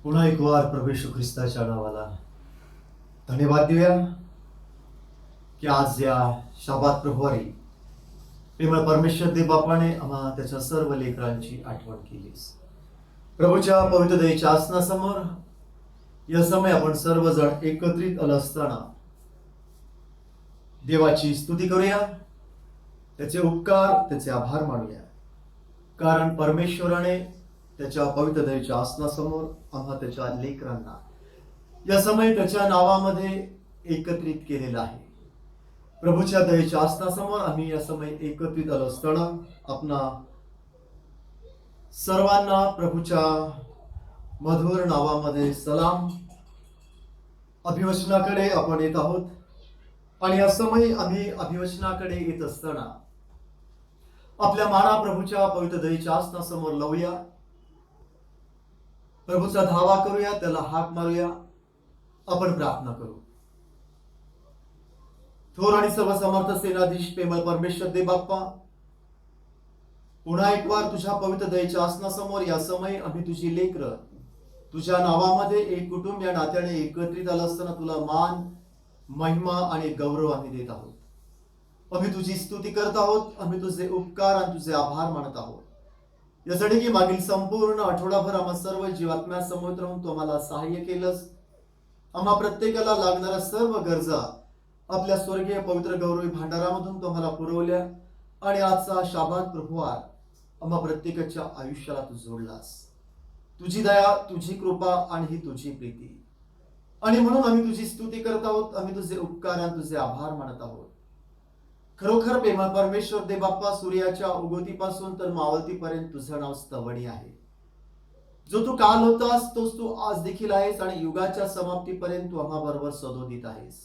पुन्हा एक वार प्रभू येशू ख्रिस्ताच्या नावाला धन्यवाद देऊया की आज या शबात प्रभुवारी प्रेमळ परमेश्वर देव बापाने आम्हा त्याच्या सर्व लेकरांची आठवण केलीस. प्रभूच्या पवित्र दयेच्या आसनासमोर या समय आपण सर्वजण एकत्रित आलो असताना देवाची स्तुती करूया, त्याचे उपकार, त्याचे आभार मानूया. कारण परमेश्वराने त्याच्या पवित्र दयेच्या आसनासमोर आम्हा त्याच्या लेकरांना या समय त्याच्या नावामध्ये एकत्रित केलेलं आहे. प्रभूच्या दयेच्या आसनासमोर आम्ही या समय एकत्रित आलो असताना आपणा सर्वांना प्रभूच्या मधुर नावामध्ये सलाम. अभिवचनाकडे आपण येत आहोत आणि या समय आम्ही अभिवचनाकडे येत असताना आपल्या माना प्रभूच्या पवित्र दयेच्या आसनासमोर लावूया. प्रभूचा धावा करूया, त्याला हाक मारूया, आपण प्रार्थना करू. थोर आणि सर्वसमर्थ सेनाधीश प्रेमळ परमेश्वर देव बाप्पा, पुन्हा एक वार तुझ्या पवित्र दयेच्या आसनासमोर या समय आम्ही तुझी लेकरं तुझ्या नावामध्ये एक कुटुंब या नात्याने एकत्रित आलं असताना तुला मान, महिमा आणि गौरव आम्ही देत आहोत. आम्ही तुझी स्तुती करत आहोत, आम्ही तुझे उपकार आणि तुझे आभार मानत आहोत. यासाठी की मागील संपूर्ण आठवडाभर आम्हा सर्व जीवात्म्यासमोर राहून तू आम्हाला सहाय्य केलंस. आम्हा प्रत्येकाला लागणाऱ्या सर्व गरजा आपल्या स्वर्गीय पवित्र गौरवी भांडारामधून तू आम्हाला पुरवल्या आणि आजचा शाबात प्रभुवार आम्हा प्रत्येकाच्या आयुष्याला तू जोडलास. तुझी दया, तुझी कृपा आणि ही तुझी प्रीती, आणि म्हणून आम्ही तुझी स्तुती करत आहोत, आम्ही तुझे उपकार आणि तुझे आभार मानत आहोत. खरोखर प्रेमळ परमेश्वर देव बाप्पा, सूर्याच्या उगवतीपासून तर मावळतीपर्यंत तुझं नाव स्तवणी आहे. जो तू काल होतास तोच तू आज देखील आहेस आणि युगाच्या समाप्तीपर्यंत तू आम्हा बरोबर सदोदित आहेस.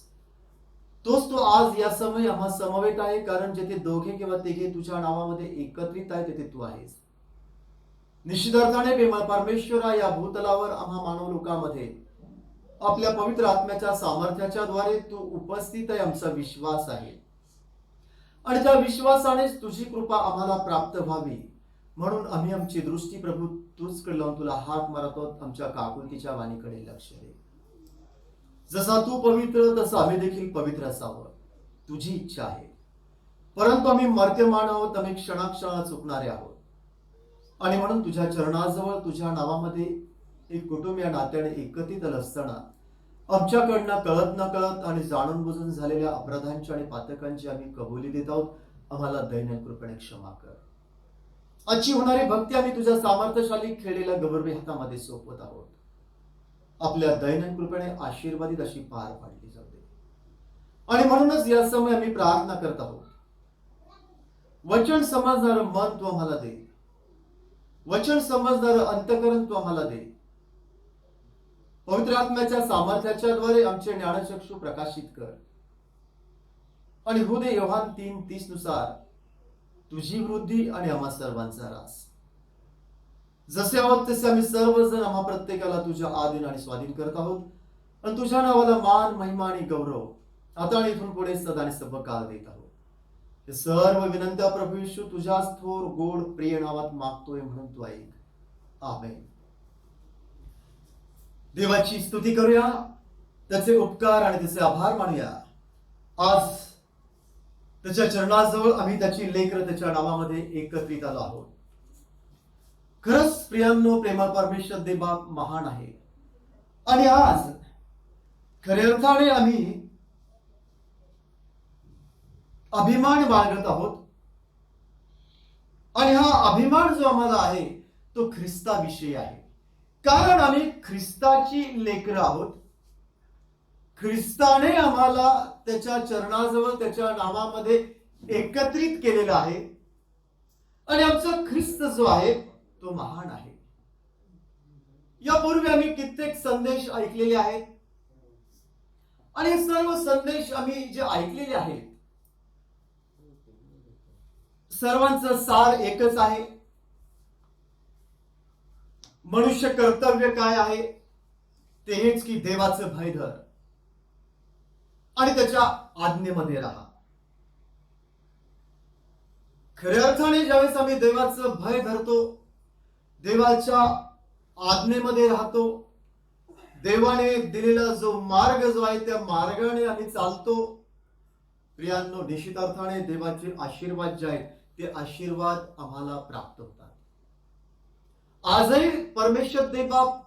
तोच तू आज या समय आम्हा समवेत आहे, कारण जेथे दोघे किंवा तिघे तुझ्या नावामध्ये एकत्रित आहे तेथे तू आहेस. निश्चित अर्थाने प्रेमळ परमेश्वरा, या भूतलावर आम्हा मानव लोकांमध्ये आपल्या पवित्र आत्म्याच्या सामर्थ्याच्या द्वारे तू उपस्थित आहे, आमचा विश्वास आहे. आणि त्या विश्वासानेच तुझी कृपा आम्हाला प्राप्त व्हावी म्हणून आम्ही आमची दृष्टी प्रभू तुझकडे लावून तुला हाक मारत आहोत. आमच्या काकुलतीच्या वाणीकडे लक्ष दे. जसा तू पवित्र तसं आम्ही देखील पवित्र असावं, तुझी इच्छा आहे. परंतु आम्ही मर्त्यमान आहोत, आम्ही क्षणाक्षणा चुकणारे आहोत, आणि म्हणून तुझ्या चरणाजवळ तुझ्या नावामध्ये एक कुटुंब या नात्याने एकत्रित आलं असताना आमच्याकडनं कळत न कळत आणि जाणून बुजून झालेल्या अपराधांची आणि पातकांची आम्ही कबुली देत आहोत. आम्हाला दैनंदिन कृपेने क्षमा कर. आजची होणारी भक्ती आम्ही तुझ्या सामर्थ्यशाली खेळलेल्या गौरवी हातामध्ये सोपवत आहोत. आपल्या दैनंदिन कृपेने आशीर्वादित अशी पार पाडली जाऊ दे. आणि म्हणूनच या समय आम्ही प्रार्थना करत आहोत, वचन समजणारं मन तू आम्हाला दे, वचन समजणारं अंतःकरण तू आम्हाला दे. पवित्र आत्म्याच्या सामर्थ्याच्या द्वारे आमचे ज्ञानचक्षु प्रकाशित कर. आणि होऊ दे योहान 3:30 नुसार तुझी वृद्धी आणि आम्हा सर्वांचा रास. जसे आहोत तसे आम्ही सर्वजण आम्हा प्रत्येकाला तुझ्या आधीन आणि स्वाधीन करत आहोत, आणि तुझ्या नावाला मान, महिमा आणि गौरव आता आणि इथून पुढे सदा आणि सर्वकाळ देत आहोत. हे सर्व विनंत्या प्रभू येशू तुझ्या थोर गोड प्रिय नावात मागतोय, म्हणून तू ऐक. आमेन. देवाची स्तुती करूया, त्याचे उपकार आणि त्याचे आभार मानूया. आज त्याच्या चरणाजवळ आम्ही त्याची लेकरं त्याच्या नावामध्ये एकत्रित आलो आहोत. खरंच प्रियांनो, प्रेमळ परमेश्वर देव बाप महान आहे. आणि आज खऱ्या अर्थाने आम्ही अभिमान बाळगत आहोत. आणि हा अभिमान जो आम्हाला आहे तो ख्रिस्ताविषयी आहे, कारण आम्ही ख्रिस्ताची लेकरं आहोत. ख्रिस्ताने आम्हाला त्याच्या चरणाजवळ त्याच्या नावामध्ये एकत्रित केलेलं आहे, आणि आमचा ख्रिस्त जो आहे तो महान आहे. यापूर्वी आम्ही कित्येक संदेश ऐकलेले आहेत, आणि हे सर्व संदेश आम्ही जे ऐकलेले आहेत सर्वांचं सार एकच आहे. मनुष्य कर्तव्य काय आहे ते हेच की देवाचं भय धर आणि त्याच्या आज्ञेमध्ये राहा. खऱ्या अर्थाने ज्यावेळेस आम्ही देवाचं भय धरतो, देवाच्या आज्ञेमध्ये राहतो, देवाने दिलेला जो मार्ग जो आहे त्या मार्गाने आम्ही चालतो. प्रियांनो, निश्चित अर्थाने देवाचे आशीर्वाद जे आहेत ते आशीर्वाद आम्हाला प्राप्त होतात. आजही परमेश्वर देवबाप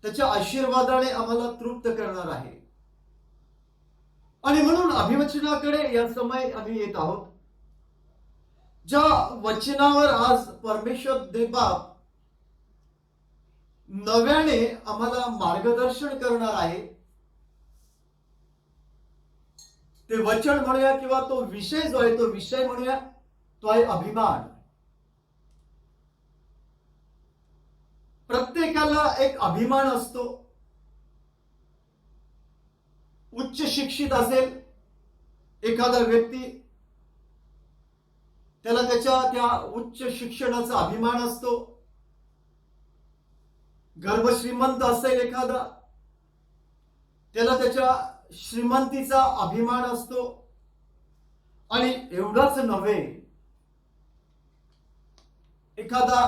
त्याच्या आशीर्वादाने आम्हाला तृप्त करणार आहे. आणि म्हणून अभिवचनाकडे या समय आम्ही येत आहोत. ज्या वचनावर आज परमेश्वर देवबाप नव्याने आम्हाला मार्गदर्शन करणार आहे, ते वचन म्हणूया किंवा तो विषय जो आहे तो विषय म्हणूया, तो आहे अभिमान. प्रत्येकाला एक अभिमान असतो. उच्च शिक्षित असेल एखादा व्यक्ती, त्याला त्याच्या त्या उच्च शिक्षणाचा अभिमान असतो. गर्भश्रीमंत असेल एखादा, त्याला त्याच्या श्रीमंतीचा अभिमान असतो. आणि एवढंच नव्हे, एखादा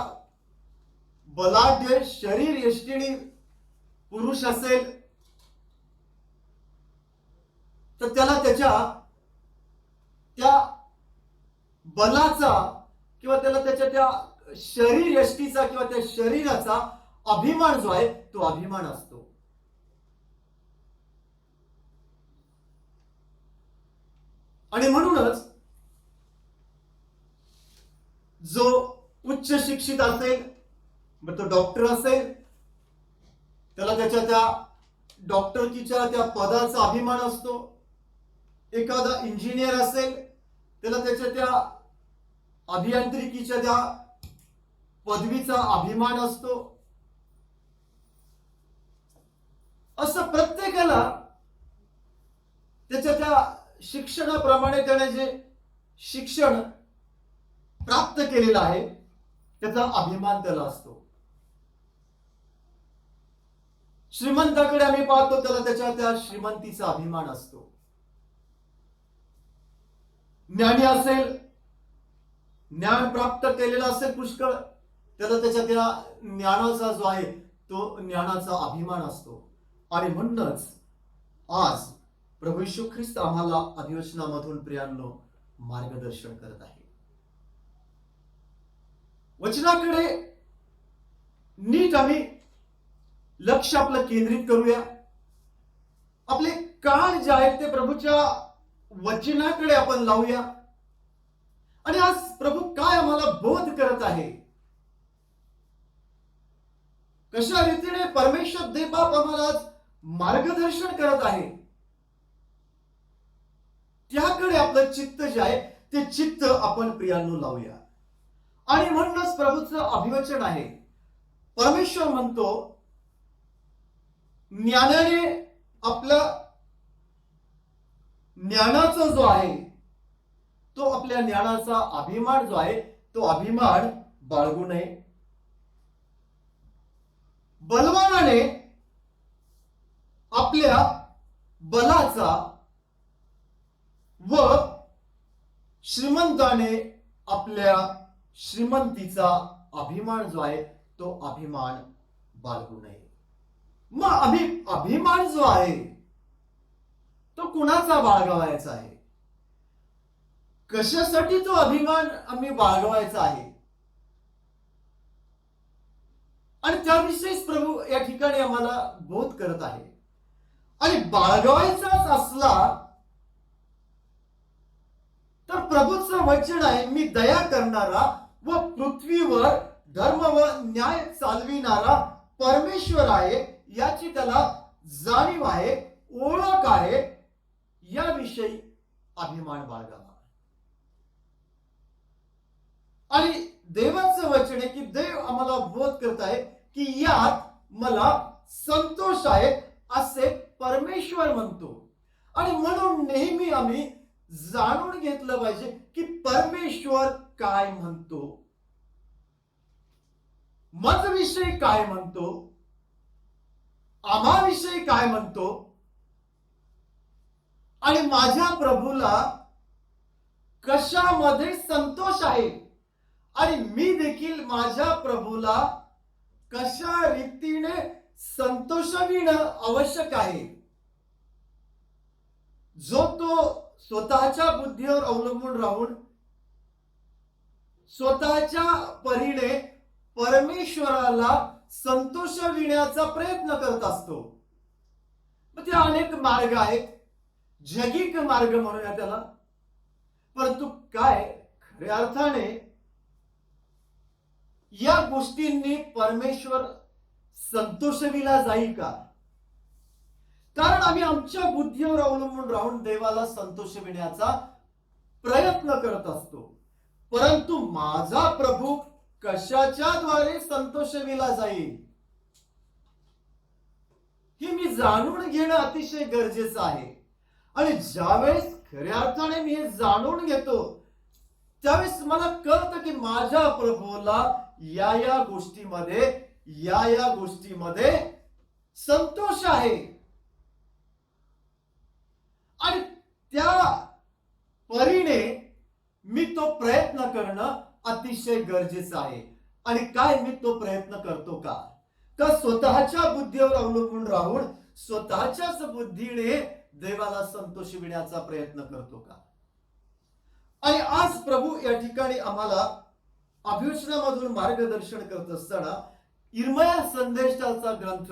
बलाढ्य शरीर यष्टिणी पुरुष असेल तर त्याला त्याच्या त्या बलाचा किंवा त्याला त्याच्या त्या शरीर यष्टीचा किंवा त्या शरीराचा अभिमान जो आहे तो अभिमान असतो. आणि म्हणूनच जो उच्च शिक्षित असेल, मग तो डॉक्टर असेल, त्याला त्याच्या त्या डॉक्टरकीच्या त्या पदाचा अभिमान असतो. एखादा इंजिनियर असेल, त्याला त्याच्या त्या अभियांत्रिकीच्या त्या पदवीचा अभिमान असतो. असं प्रत्येकाला त्याच्या त्या शिक्षणाप्रमाणे त्याने जे शिक्षण प्राप्त केलेलं आहे त्याचा अभिमान त्याला असतो. श्रीमंताकडे आम्ही पाहतो, त्याला त्याच्या त्या श्रीमंतीचा अभिमान असतो. ज्ञानी असेल, ज्ञान प्राप्त केलेला असेल पुष्कळ, त्याला त्याच्या त्या ज्ञानाचा जो आहे तो ज्ञानाचा अभिमान असतो. आणि म्हणूनच आज प्रभू येशू ख्रिस्त आम्हाला अधिवचनामधून प्रियांनो मार्गदर्शन करत आहे. वचनाकडे नीट आम्ही लक्ष आपलं केंद्रित करूया. आपले कान जे आहेत ते प्रभूच्या वचनाकडे आपण लावूया. आणि आज प्रभू काय आम्हाला बोध करत आहे, कशा रीतीने परमेश्वर देवबाप आम्हाला आज मार्गदर्शन करत आहे, त्याकडे आपलं चित्त जे आहे ते चित्त आपण प्रियांनो लावूया. आणि म्हणूनच प्रभूचं अभिवचन आहे. परमेश्वर म्हणतो, ज्ञानाने आपला ज्ञानाचा जो आहे तो आपल्या ज्ञानाचा अभिमान जो आहे तो अभिमान बाळगू नये. बलवानाने आपल्या बलाचा व श्रीमंताने आपल्या श्रीमंतीचा अभिमान जो आहे तो अभिमान बाळगू नये. मग अभिमान जो आहे तो कुणाचा बाळगावायचा आहे, कशासाठी तो अभिमान आम्ही बाळगवायचा आहे, आणि त्याविषयीच प्रभू या ठिकाणी आम्हाला बोध करत आहे. आणि बाळगवायचाच असला तर प्रभूचं वचन आहे, मी दया करणारा व पृथ्वीवर धर्म व न्याय चालविणारा परमेश्वर आहे, याची त्याला जाणीव आहे, ओळख आहे, याविषयी अभिमान बाळगावा. आणि देवाचं वचन आहे की देव आम्हाला बोध करत आहे की यात मला संतोष आहे असे परमेश्वर म्हणतो. आणि म्हणून नेहमी आम्ही जाणून घेतलं पाहिजे की परमेश्वर काय म्हणतो, माझ्याविषयी काय म्हणतो, आम्हाविषयी काय म्हणतो, आणि माझ्या प्रभूला कशामध्ये संतोष आहे, आणि मी देखील माझ्या प्रभूला कशा रीतीने संतोषविणं आवश्यक आहे. जो तो स्वतःच्या बुद्धीवर अवलंबून राहून स्वतःच्या परीने परमेश्वराला संतोषविण्याचा प्रयत्न करत असतो. ते अनेक मार्ग आहेत, जगिक मार्ग म्हणूया त्याला. परंतु काय खऱ्या अर्थाने या गोष्टींनी परमेश्वर संतोषविला जाईल का? कारण आम्ही आमच्या बुद्धीवर अवलंबून राहून देवाला संतोषविण्याचा प्रयत्न करत असतो. परंतु माझा प्रभू कशाच्या द्वारे संतोषविला जाईल हे मी जाणून घेणं अतिशय गरजेचं आहे. आणि ज्यावेळेस खऱ्या अर्थाने मी हे जाणून घेतो त्यावेळेस मला कळतं की माझ्या प्रभूला या गोष्टीमध्ये संतोष आहे. आणि त्या परीने मी तो प्रयत्न करणं अतिशय गरजेचं आहे. आणि काय मी तो प्रयत्न करतो का स्वतःच्या बुद्धीवर अवलंबून राहून स्वतःच्याच बुद्धीने देवाला संतोषविण्याचा प्रयत्न करतो का? आणि आज प्रभू या ठिकाणी आम्हाला अभिवचनामधून मार्गदर्शन करत असताना इर्मया संदेशाचा ग्रंथ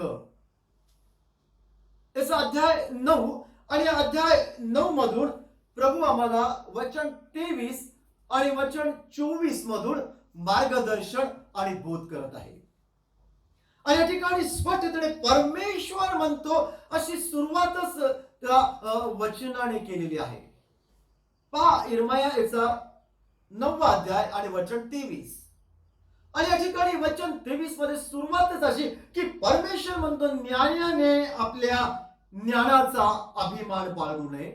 याचा अध्याय 9 आणि अध्याय 9 मधून प्रभू आम्हाला वचन 23 आणि वचन 24 मधून मार्गदर्शन आणि बोध करत आहे. आणि या ठिकाणी स्पष्टपणे परमेश्वर म्हणतो अशी सुरुवातच त्या वचनाने केलेली आहे. पहा इर्मया याचा 9वा अध्याय आणि वचन 23. आणि या ठिकाणी वचन 23 मध्ये सुरुवातच अशी की परमेश्वर म्हणतो न्यायाने आपल्या ज्ञानाचा अभिमान बाळगू नये.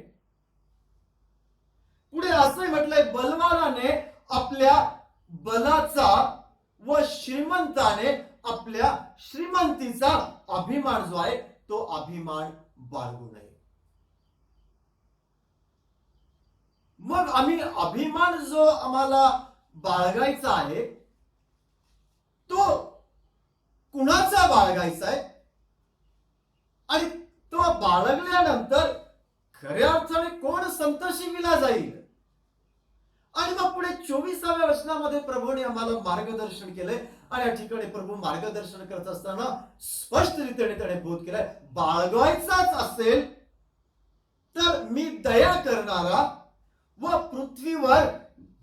पुढे असं म्हटलंय बलवानाने आपल्या बलाचा व श्रीमंताने आपल्या श्रीमंतीचा अभिमान जो आहे तो अभिमान बाळगू नये. मग आम्ही अभिमान जो आम्हाला बाळगायचा आहे तो कुणाचा बाळगायचा आहे आणि तो बाळगल्यानंतर खऱ्या अर्थाने कोण संतोषविला जाईल. आणि मग पुढे 24व्या वचनामध्ये प्रभूने आम्हाला मार्गदर्शन केलंय. आणि या ठिकाणी प्रभू मार्गदर्शन करत असताना स्पष्टरीत्याने त्याने बोध केलाय बाळगायचाच असेल तर मी दया करणारा व पृथ्वीवर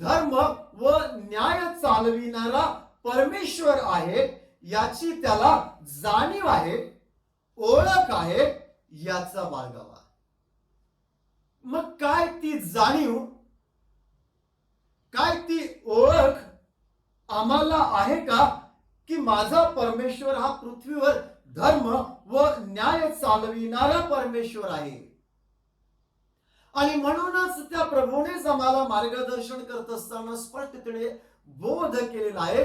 धर्म व न्याय चालविणारा परमेश्वर आहे याची त्याला जाणीव आहे, ओळख आहे, याचा बाळगावा. मग काय ती जाणीव, काय ती ओळख आम्हाला आहे का की माझा परमेश्वर हा पृथ्वीवर धर्म व न्याय चालविणारा परमेश्वर आहे. आणि म्हणूनच त्या प्रभूनेच आम्हाला मार्गदर्शन करत असताना स्पष्टपणे बोध केलेला आहे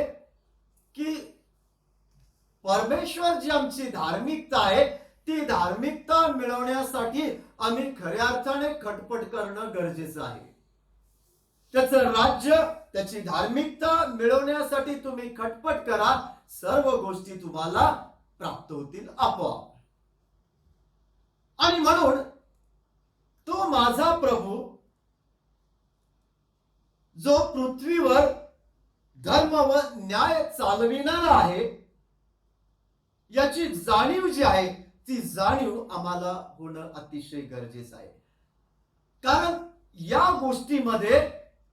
की परमेश्वर जी आमची धार्मिकता आहे ती धार्मिकता मिळवण्यासाठी आम्ही खऱ्या अर्थाने खटपट करणं गरजेचं आहे. त्याचं राज्य, त्याची धार्मिकता मिळवण्यासाठी तुम्ही खटपट करा, सर्व गोष्टी तुम्हाला प्राप्त होतील आपोआप. आणि म्हणून तो माझा प्रभू जो पृथ्वीवर धर्म व न्याय चालविणारा आहे याची जाणीव जी आहे ती जाणीव आम्हाला होणं अतिशय गरजेचं आहे. कारण या गोष्टीमध्ये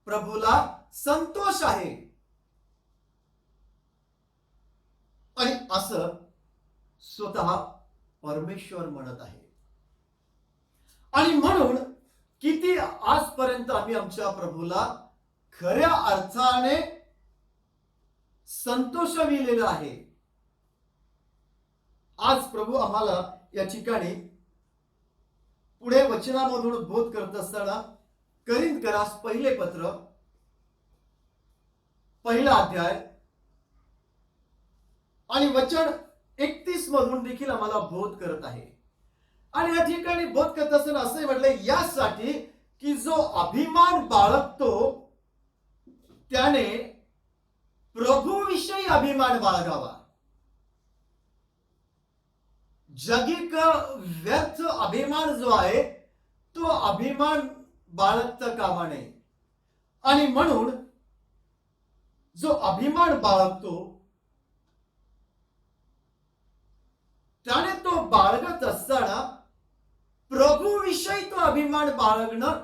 प्रभूला संतोष आहे. आणि असं स्वतः परमेश्वर म्हणत आहे. आणि म्हणून किती आजपर्यंत आम्ही आमच्या प्रभूला खऱ्या अर्थाने संतोषविलेला आहे. आज प्रभू आम्हाला या ठिकाणी पुढे वचनामधून बोध करत असताना करिंथकरास पहिले पत्र 1 अध्याय आणि वचन 31 मधून देखील आम्हाला बोध करत आहे. आणि या ठिकाणी बोध करत असताना असे म्हटले यासाठी की जो अभिमान बाळगतो त्याने प्रभूविषयी अभिमान बाळगावा. जगिक व्यर्थ अभिमान जो आहे तो अभिमान बाळगता कामा नये. आणि म्हणून जो अभिमान बाळगतो त्याने तो बाळगत असताना प्रभूविषयी तो अभिमान बाळगणं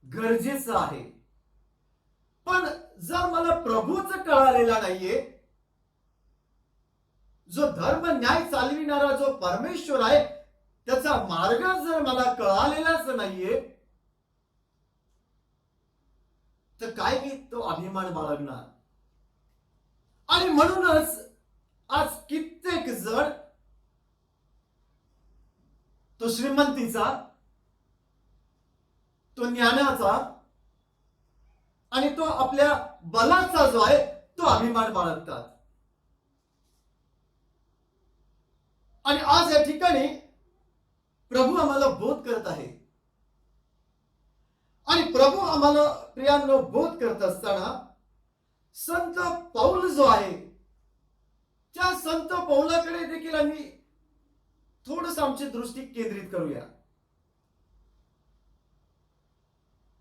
गरजेचं आहे. पण जर मला प्रभूच कळालेला नाहीये, जो धर्म न्याय चालविणारा जो परमेश्वर आहे त्याचा मार्ग जर मला कळालेलाच नाहीये, तर काय मी तो अभिमान बाळगणार. आणि म्हणूनच आज कित्येक जण तो श्रीमंतीचा, तो ज्ञानाचा आणि तो आपल्या बलाचा जो आहे तो अभिमान बाळगतात. आणि आज या ठिकाणी प्रभू आम्हाला बोध करत आहे. आणि प्रभू आम्हाला प्रियांनो बोध करत असताना संत पौल जो आहे त्या संत पौलाकडे देखील आम्ही थोडस आमची दृष्टी केंद्रित करूया.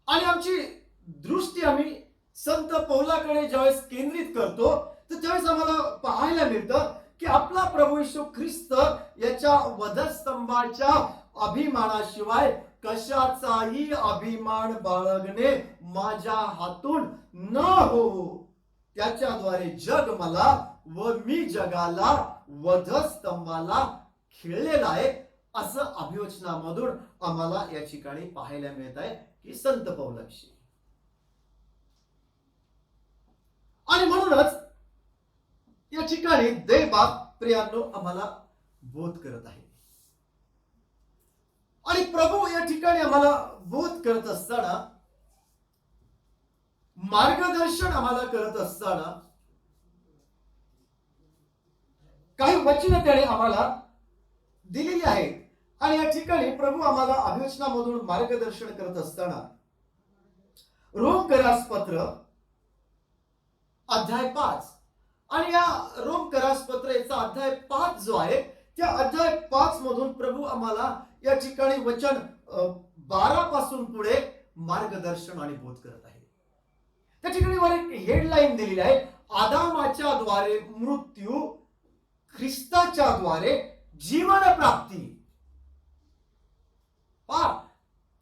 आणि आमची दृष्टी आम्ही संत पौलाकडे ज्यावेळेस केंद्रित करतो तर त्यावेळेस आम्हाला पाहायला मिळतं की आपला प्रभू येशू ख्रिस्त याच्या वधस्तंभाच्या अभिमानाशिवाय कशाचाही अभिमान बाळगणे माझ्या हातून न हो. त्याच्याद्वारे जग मला व मी जगाला वधस्तंभाला खेळलेला आहे, असं अभिवचनामधून आम्हाला या ठिकाणी पाहायला मिळत आहे की संत पौलाविषयी. आणि म्हणूनच या ठिकाणी देवबाप प्रियांनो आम्हाला बोध करत आहे. आणि प्रभू या ठिकाणी आम्हाला बोध करत असताना, मार्गदर्शन आम्हाला करत असताना काही वचन त्याने आम्हाला दिलेली आहे. आणि या ठिकाणी प्रभू आम्हाला अभिवचनामधून मार्गदर्शन करत असताना रोमकरास पत्र अध्याय 5 आणि या रोमकरास पत्र याचा अध्याय 5 जो आहे त्या अध्याय 5 मधून प्रभू आम्हाला या ठिकाणी वचन 12 पासून पुढे मार्गदर्शन आणि बोध करत आहे. त्या ठिकाणी वर एक हेडलाईन दिलेली आहे, आदामाच्या द्वारे मृत्यू, ख्रिस्ताच्या द्वारे जीवन प्राप्ती. पहा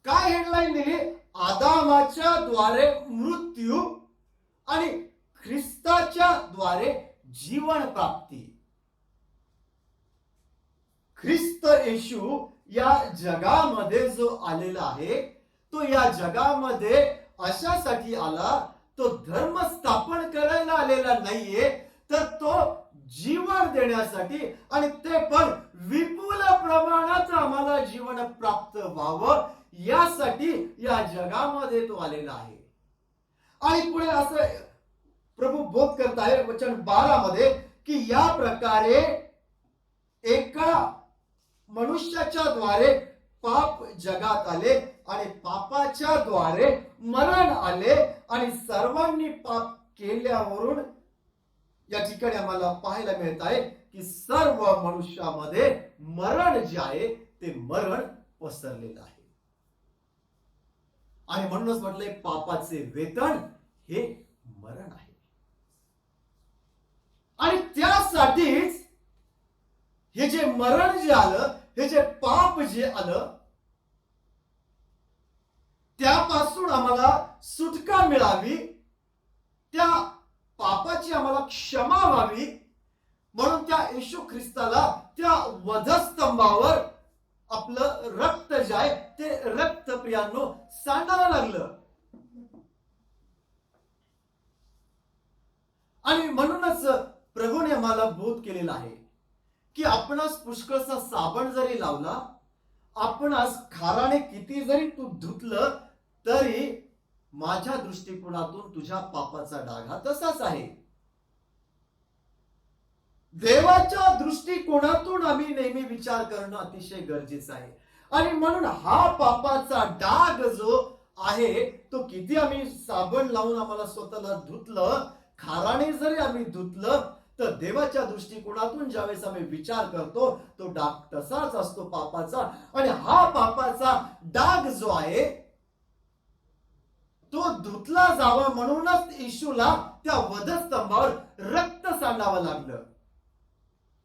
काय हेडलाईन दिली, आदामाच्या द्वारे मृत्यू आणि ख्रिस्ताच्या द्वारे जीवन प्राप्ती. ख्रिस्त येशू या जगामध्ये जो आलेला आहे तो या जगामध्ये अशासाठी आला, तो धर्म स्थापन करायला आलेला नाहीये, तर तो जीवन देण्यासाठी, आणि ते पण विपुल प्रमाणात आम्हाला जीवन प्राप्त व्हावं यासाठी या जगामध्ये तो आलेला आहे. आणि पुढे असं प्रभू बोध करत आहे वचन 12 मध्ये की या प्रकारे एका मनुष्याच्या द्वारे पाप जगात आले आणि पापाच्या द्वारे मरण आले, आणि सर्वांनी पाप केल्यावरून या ठिकाणी आम्हाला पाहायला मिळत आहे की सर्व मनुष्यामध्ये मरण जे आहे ते मरण पसरलेलं आहे. आणि म्हणूनच म्हटलंय पापाचे वेतन हे मरण आहे. आणि त्यासाठीच हे जे मरण जे आलं, हे जे पाप जे आलं, त्यापासून आम्हाला सुटका मिळावी, त्या पापाची आम्हाला क्षमा व्हावी, म्हणून त्या येशू ख्रिस्ताला त्या वधस्तंभावर आपलं रक्त जे आहे ते रक्त प्रियांनो सांडायला लागलं. आणि म्हणूनच प्रभूने आम्हाला बोध केलेला आहे की आपणास पुष्कळसा साबण जरी लावला, आपणास खाराने किती जरी तू धुतलं, तरी माझ्या दृष्टिकोनातून तुझ्या पापाचा डाग हा तसाच आहे. देवाच्या दृष्टिकोनातून आम्ही नेहमी विचार करणं अतिशय गरजेचं आहे. आणि म्हणून हा पापाचा डाग जो आहे तो किती आम्ही साबण लावून आम्हाला स्वतःला धुतलं, खाराने जरी आम्ही धुतलं, तर देवाच्या दृष्टिकोनातून ज्यावेळेस आम्ही विचार करतो तो डाग तसाच असतो पापाचा. आणि हा पापाचा डाग जो आहे तो धुतला जावा म्हणूनच येशूला त्या वधस्तंभावर रक्त सांडावं लागलं,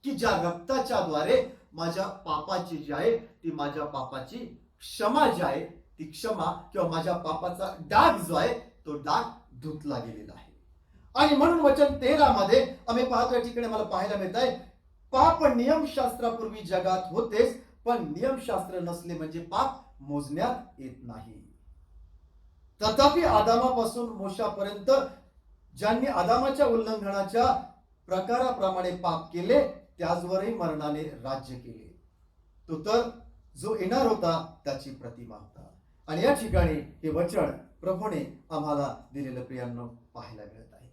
की ज्या रक्ताच्या द्वारे माझ्या पापाची जी आहे ती माझ्या पापाची क्षमा जी आहे ती क्षमा किंवा माझ्या पापाचा डाग जो आहे तो डाग धुतला गेलेला आहे. आणि म्हणून वचन 13 मध्ये आम्ही पाहतो, या ठिकाणी मला पाहायला मिळत आहे, पाप नियमशास्त्रापूर्वी जगात होतेच, पण नियमशास्त्र नसले म्हणजे पाप मोजण्यात येत नाही. तथापि आदामापासून मोशापर्यंत ज्यांनी आदामाच्या उल्लंघनाच्या प्रकाराप्रमाणे पाप केले त्याचवरही मरणाने राज्य केले. तो तर जो येणार होता त्याची प्रतिमा होता. आणि या ठिकाणी हे वचन प्रभूने आम्हाला दिलेलं प्रियांनो पाहायला मिळत आहे.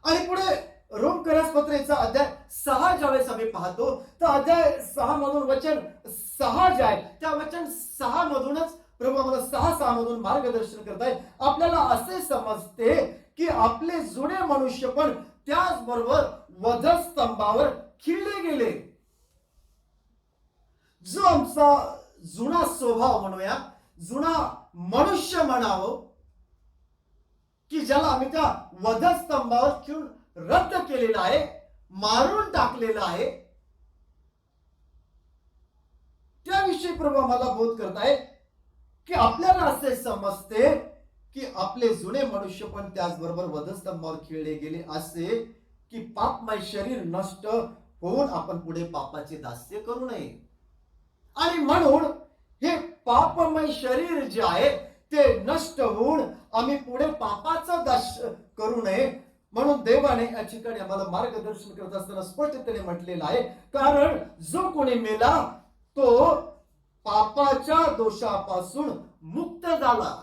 आणि पुढे रोमकरास पत्रेचा अध्याय 6 ज्यावेळेस आम्ही पाहतो तर अध्याय 6 मधून वचन 6 जे आहे त्या वचन 6 मधूनच प्रभू आम्हाला 6:6 मधून मार्गदर्शन करताय. आपल्याला असे समजते की आपले जुने मनुष्य पण त्याचबरोबर वधस्तंभावर खिळले गेले. जो आमचा जुना स्वभाव म्हणूया, जुना मनुष्य म्हणावं, की ज्याला आम्ही त्या वधस्तंभावर खिळून रद्द केलेला आहे, मारून टाकलेला आहे, त्याविषयी प्रभू आम्हाला बोध करताय की आपल्याला असे समजते की आपले जुने मनुष्य पण त्याचबरोबर वधस्तंभावर खिळले गेले, असे की पापमय शरीर नष्ट होऊन आपण पुढे पापाचे दास्य करू नये. आणि म्हणून हे पापमय शरीर जे आहे ते नष्ट होऊन आम्ही पुढे पापाचा दास्य करू नये म्हणून देवाने या ठिकाणी आम्हाला मार्गदर्शन करत असताना स्पष्टपणे म्हटलेलं आहे, कारण जो कोणी मेला तो पापाच्या दोषापासून मुक्त झाला.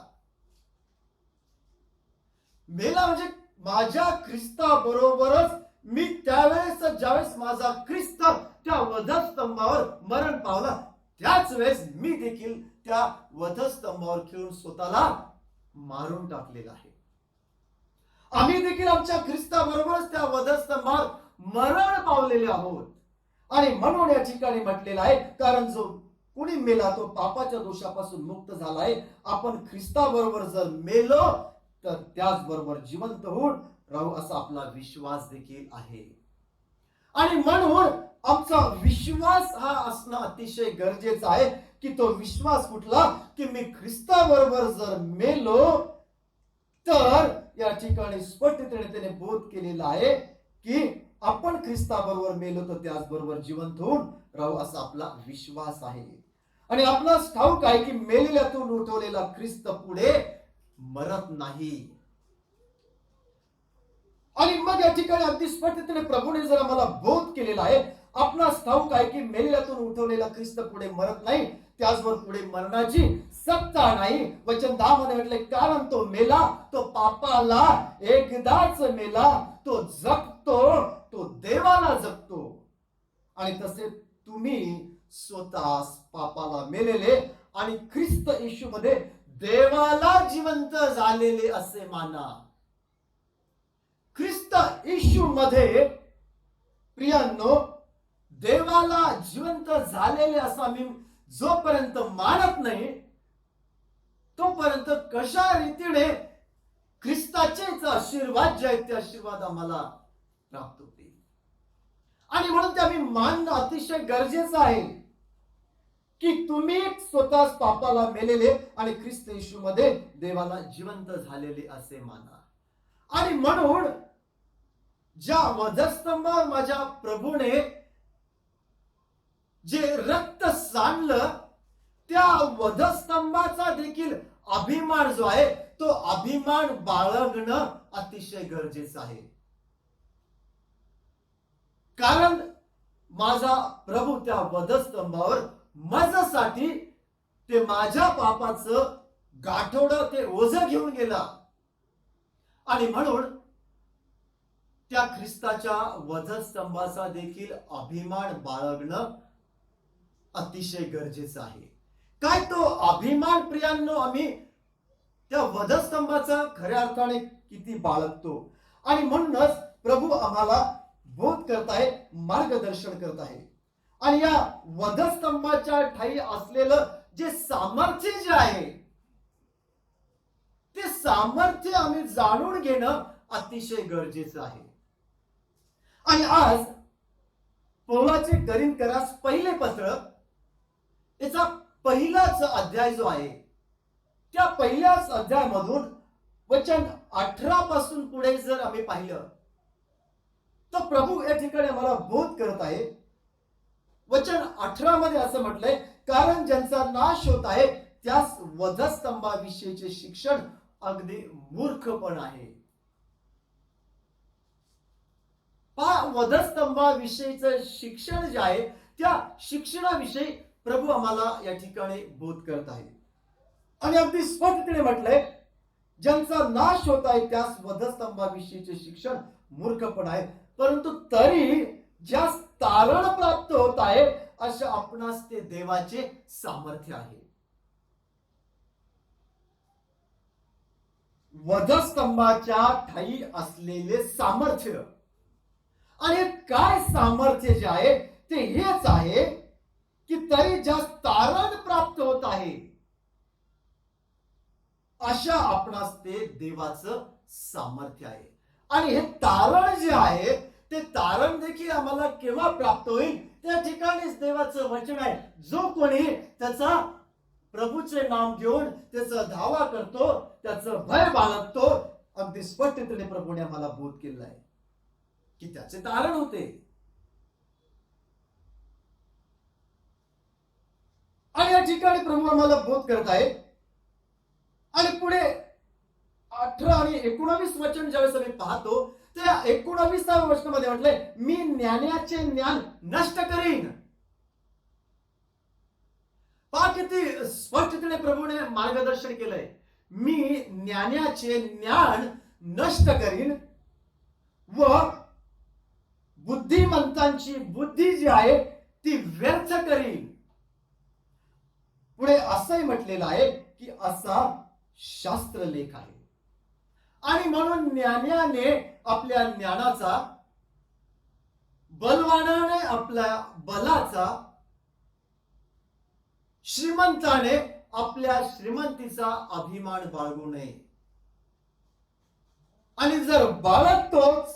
मेला म्हणजे माझ्या ख्रिस्ताबरोबरच मी त्यावेळेस ज्यावेळेस माझा ख्रिस्त त्या वधस्तंभावर मरण पावला त्याच वेळेस मी देखील त्या वधस्तंभावर खिळून स्वतःला मारून टाकलेला आहे. आम्ही देखील आमच्या ख्रिस्ताबरोबरच त्या वधस्तंभावर मरण पावलेले आहोत. आणि म्हणून या ठिकाणी म्हटलेलं आहे, कारण जो कुणी मेला तो पापाच्या दोषापासून मुक्त झाला आहे. आपण ख्रिस्ताबरोबर जर मेलो तर त्याचबरोबर जिवंत होऊन राहू असा आपला विश्वास देखील आहे. आणि म्हणून आमचा विश्वास हा असणं अतिशय गरजेचं आहे, की तो विश्वास कुठला, की मी ख्रिस्ताबरोबर जर मेलो तर या ठिकाणी स्पष्टपणे त्याने बोध केलेला आहे की आपण ख्रिस्ताबरोबर मेलो तर त्याचबरोबर जिवंत होऊन राहू असा आपला विश्वास आहे. आणि आपणास ठाऊक आहे की मेलेल्यातून उठवलेला ख्रिस्त पुढे मरत नाही. आणि मग या ठिकाणी अगदी स्पष्टपणे प्रभूने जर आम्हाला बोध केलेला आहे, आपणास ठाऊक आहे की मेलेल्यातून उठवलेला ख्रिस्त पुढे मरत नाही, त्याचबरोबर पुढे मरणाची सत्ता नाही. वचन 10 मध्ये म्हटले, कारण तो मेला, तो पापाला एकदाच मेला, तो जगतो, तो देवाला जगतो. आणि तसे तुम्ही स्वतः पापाला मेलेले आणि ख्रिस्त येशू मध्ये देवाला जिवंत झालेले असे माना. ख्रिस्त येशू मध्ये प्रियांनो देवाला जिवंत झालेले असं मी जोपर्यंत मानत नाही तोपर्यंत कशा रीतीने ख्रिस्ताचेच आशीर्वाद जे आहेत ते आशीर्वाद आम्हाला प्राप्त होतील. आणि म्हणून ते आम्ही मानणं अतिशय गरजेचं आहे की तुम्ही स्वतःच पापाला मेलेले आणि ख्रिस्त येशू मध्ये देवाला जिवंत झालेले असे माना. आणि म्हणून ज्या वधस्तंभावर माझ्या प्रभूने जे रक्त सांडलं त्या वधस्तंभाचा देखील अभिमान जो आहे तो अभिमान बाळगणं अतिशय गरजेचं आहे. कारण माझा प्रभू त्या वधस्तंभावर माझ्यासाठी ते माझ्या पापाचं गाठोडं ते ओझं घेऊन गेला. आणि म्हणून त्या ख्रिस्ताच्या वधस्तंभाचा देखील अभिमान बाळगणं अतिशय गरजेचं आहे. काय तो अभिमान प्रियांनो आम्ही त्या वधस्तंभाचा खऱ्या अर्थाने किती बाळगतो. आणि म्हणूनच प्रभू आम्हाला बोध करत आहे, मार्गदर्शन करत आहे. आणि या वधस्तंभाच्या ठाई असलेलं जे सामर्थ्य जे आहे ते सामर्थ्य आम्ही जाणून घेणं अतिशय गरजेचं आहे. आणि आज पौलाचे करिंथकरास पहिले पत्र याचा पहिलाच अध्याय जो आहे त्या पहिल्याच अध्यायामधून वचन 18 पासून पुढे जर आम्ही पाहिलं तर प्रभू या ठिकाणी आम्हाला बोध करत आहे. वचन 18 मध्ये असं म्हटलंय, कारण ज्यांचा नाश होत आहे त्यास वधस्तंभाविषयीचे शिक्षण अगदी मूर्खपण आहे. पहा, वधस्तंभाविषयीचं शिक्षण जे आहे त्या शिक्षणाविषयी प्रभू आम्हाला या ठिकाणी बोध करत आहे. आणि अगदी स्पष्टपणे म्हटलंय, ज्यांचा नाश होत आहे त्यास वधस्तंभाविषयीचे शिक्षण मूर्खपण आहे, परंतु तरी ज्यास तारण प्राप्त होत आहे अशा आपणास ते देवाचे सामर्थ्य आहे. वधस्तंभाच्या ठाई असलेले सामर्थ्य, आणि काय सामर्थ्य जे आहे ते हेच आहे की तरी ज्यास तारण प्राप्त होत आहे अशा आपणास ते देवाचं सामर्थ्य आहे. आणि हे तारण जे आहे ते तारण देखील आम्हाला केव्हा प्राप्त होईल, त्या ठिकाणीच देवाचं वचन आहे, जो कोणी त्याचा प्रभूचे नाम घेऊन त्याचा धावा करतो, त्याचं भय बाळगतो, अगदी स्पष्टपणे प्रभूने आम्हाला बोध केला आहे की त्याचे तारण होते. आणि या ठिकाणी प्रभू आम्हाला बोध करत आहे. आणि पुढे 18 आणि 19 वचन ज्यावेळेस आम्ही पाहतो त्या 19व्या वचनामध्ये म्हटलंय, मी ज्ञानाचे ज्ञान नष्ट करीन. पहा किती स्पष्टपणे प्रभूने मार्गदर्शन केलंय, मी ज्ञानाचे ज्ञान नष्ट करीन व बुद्धिमंतांची बुद्धी जी आहे ती व्यर्थ करीन. पुढे असंही म्हटलेलं आहे की असा शास्त्रलेख आहे. आणि म्हणून ज्ञानाने आपल्या ज्ञानाचा, बलवानाने आपल्या बलाचा, श्रीमंताने आपल्या श्रीमंतीचा अभिमान बाळगू नये. आणि जर बाळगतोच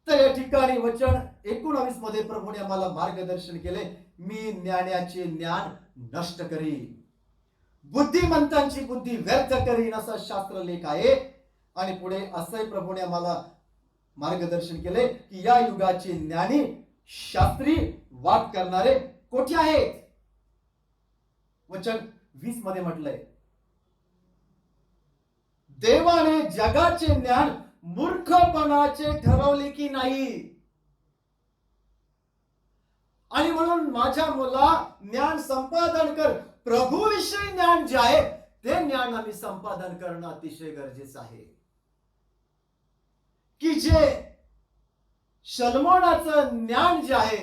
तर या ठिकाणी वचन 19 मध्ये प्रभूने आम्हाला मार्गदर्शन केले, मी ज्ञानाचे ज्ञान नष्ट करीन, बुद्धिमंतांची बुद्धी व्यर्थ करीन, असा शास्त्रलेख आहे. आणि पुढे असंही प्रभूने आम्हाला मार्गदर्शन केले की या युगाचे ज्ञानी शास्त्री वाद करणारे कोठे आहेत. वचन 20 मध्ये म्हटलंय, देवाने जगाचे ज्ञान मूर्खपणाचे ठरवले की नाही. आणि म्हणून माझ्या मुला ज्ञान संपादन कर. प्रभूविषयी ज्ञान जे आहे ते ज्ञान आम्ही संपादन करणं अतिशय गरजेचं आहे. की जे शल्मोनाचं ज्ञान जे आहे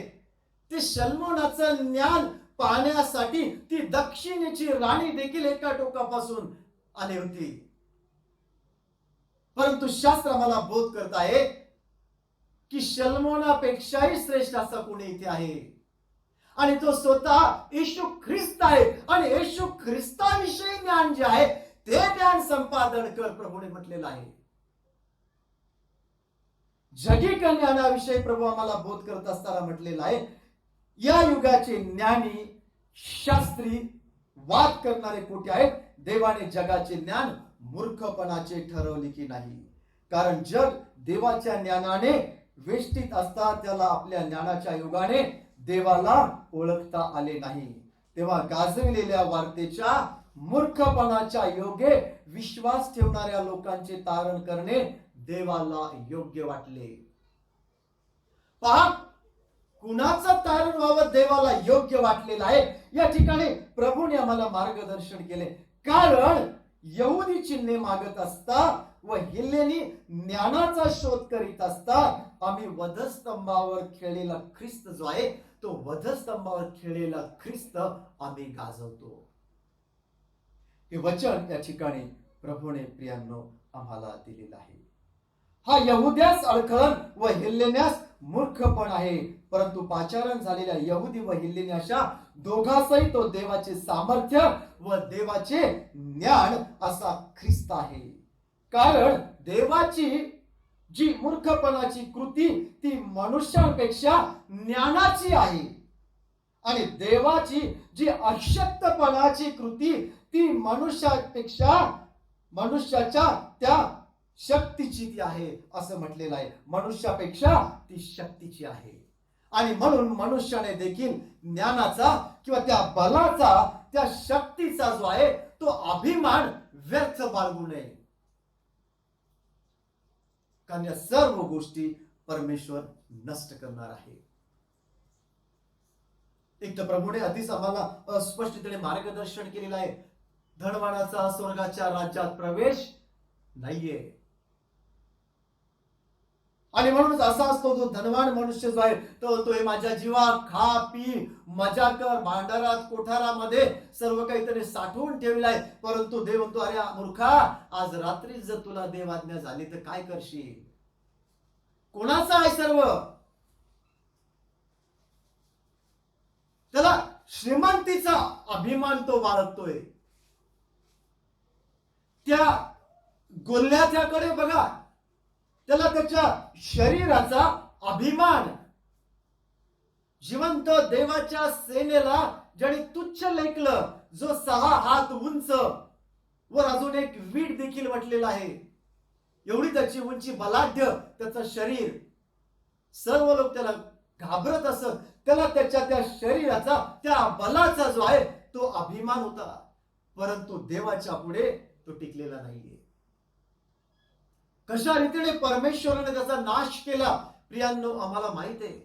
ते शल्मोनाचं ज्ञान पाहण्यासाठी ती दक्षिणेची राणी देखील एका टोकापासून आली होती. परंतु शास्त्र आम्हाला बोध करत आहे की शल्मोनापेक्षाही श्रेष्ठ असा कोणी इथे आहे, आणि तो स्वतः येशू ख्रिस्त आहे. आणि येशू ख्रिस्ताविषयी ज्ञान जे आहे ते ज्ञान संपादन कर, प्रभूने म्हटलेलं आहे. जगिक ज्ञानाविषयी प्रभू आम्हाला बोध करत असताना म्हटलेलं आहे, या युगाचे ज्ञानी शास्त्री वाद करणारे कोठे आहेत. देवाने जगाचे ज्ञान मूर्खपणाचे ठरवले की नाही. कारण जग देवाच्या ज्ञानाने वेष्टीत असता त्याला आपल्या ज्ञानाच्या युगाने देवाला ओळखता आले नाही. तेव्हा गाजविलेल्या वार्तेच्या मूर्खपणाच्या योगे विश्वास ठेवणाऱ्या लोकांचे तारण करणे देवाला योग्य वाटले. पहा, कुणाचं तारण व्हावं देवाला योग्य वाटलेलं आहे. या ठिकाणी प्रभूने आम्हाला मार्गदर्शन केले. कारण यहुदी चिन्हे मागत असता व हिल्लेनी ज्ञानाचा शोध करीत असता आम्ही वधस्तंभावर खेळलेला ख्रिस्त जो आहे तो वधस्तंभावर खेळलेला ख्रिस्त आम्ही गाजवतो. हे वचन या ठिकाणी प्रभूने प्रियांनो आम्हाला दिलेलं आहे. हा यहुद्यास अडखळण व हेल्लेन्यास मूर्खपण आहे, परंतु पाचारण झालेल्या यहुदी व हेल्लेनी अशा दोघांसही तो देवाचे सामर्थ्य व देवाचे ज्ञान असा ख्रिस्त आहे. कारण देवाची जी मूर्खपणाची कृती ती मनुष्यांपेक्षा ज्ञानाची आहे आणि देवाची जी अशक्तपणाची कृती ती मनुष्याच्या त्या शक्तीची ती आहे असं म्हटलेलं आहे. मनुष्यापेक्षा ती शक्तीची आहे आणि म्हणून मनुष्याने देखील ज्ञानाचा किंवा त्या बलाचा त्या शक्तीचा जो आहे तो अभिमान व्यर्थ बाळगू नये, कारण या सर्व गोष्टी परमेश्वर नष्ट करणार आहे. एक तर प्रभूने आधीच आम्हाला स्पष्टपणे मार्गदर्शन केलेलं आहे, धनवानाचा स्वर्गाच्या राज्यात प्रवेश नाहीये. आणि म्हणूनच असा असतो जो धनवान मनुष्य जो आहे तो माझ्या जीवा खा पी मजा कर, भांडारात कोठारामध्ये सर्व काही त्याने साठवून ठेवलेलं आहे, परंतु देव म्हणतो अरे मूर्खा, आज रात्री जर तुला देव आज्ञा झाली तर काय करशील? कोणाचा आहे सर्व? त्याला श्रीमंतीचा अभिमान तो बाळगतोय. त्या गोल्ल्याच्याकडे बघा, त्याला त्याच्या शरीराचा अभिमान. जिवंत देवाच्या सेनेला ज्याने तुच्छ लेखलं, जो 6 हात उंच वर अजून एक वीट देखील वाटलेला आहे, एवढी त्याची उंची, बलाढ्य त्याचं शरीर, सर्व लोक त्याला घाबरत असत. त्याला त्याच्या त्या शरीराचा त्या बलाचा जो आहे तो अभिमान होता, परंतु देवाच्या पुढे तो टिकलेला नाहीये. कशा रीतीने परमेश्वराने त्याचा नाश केला प्रियांनो आम्हाला माहित आहे.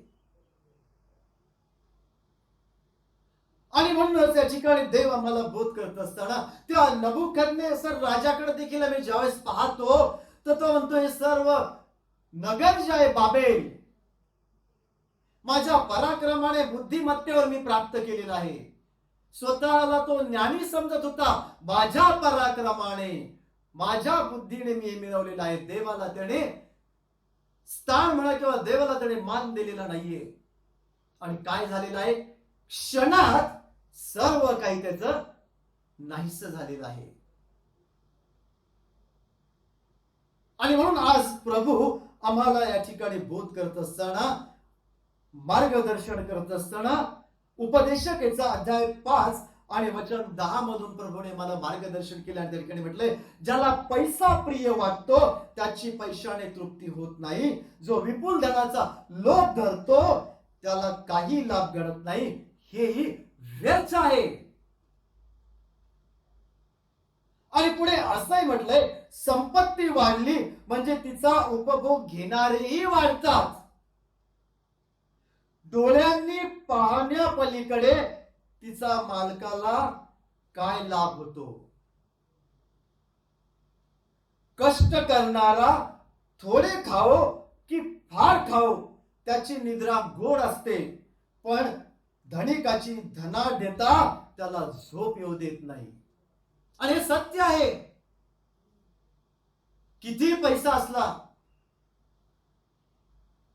आणि म्हणूनच या ठिकाणी देव आम्हाला बोध करत असताना त्या नबुकदनेस्सर राजाकडे देखील आम्ही ज्यावेळेस पाहतो तर तो म्हणतो हे सर्व नगर जे आहे बाबेल माझ्या पराक्रमाने बुद्धिमत्तेवर मी प्राप्त केलेला आहे. स्वतःला तो ज्ञानी समजत होता, माझ्या पराक्रमाने माझ्या बुद्धीने मी हे मिळवलेलं आहे. देवाला त्याने स्थान म्हणा किंवा देवाला त्याने मान दिलेला नाहीये. आणि काय झालेलं आहे, क्षणात सर्व काही त्याचं नाहीस झालेलं आहे. आणि म्हणून आज प्रभू आम्हाला या ठिकाणी बोध करत असताना, मार्गदर्शन करत असताना, उपदेशकेचा अध्याय 5 आणि वचन 10 मधून प्रभूने मला मार्गदर्शन केले आणि त्या ठिकाणी म्हटले, ज्याला पैसा प्रिय वाटतो त्याची पैशाने तृप्ती होत नाही. जो विपुल धनाचा लोभ धरतो त्याला काही लाभ घडत नाही, हेही व्यर्थ आहे. आणि पुढे असंही म्हटलंय, संपत्ती वाढली म्हणजे तिचा उपभोग घेणारेही वाढतात. डोळ्यांनी पाहण्या पलीकडे तिचा मालकाला काय लाभ होतो. कष्ट करणारा थोडे खाओ की फार खाओ त्याची निद्रा गोड असते, पण धनिकाची धना देता त्याला झोप येऊ देत नाही. आणि हे सत्य आहे. किती पैसा असला,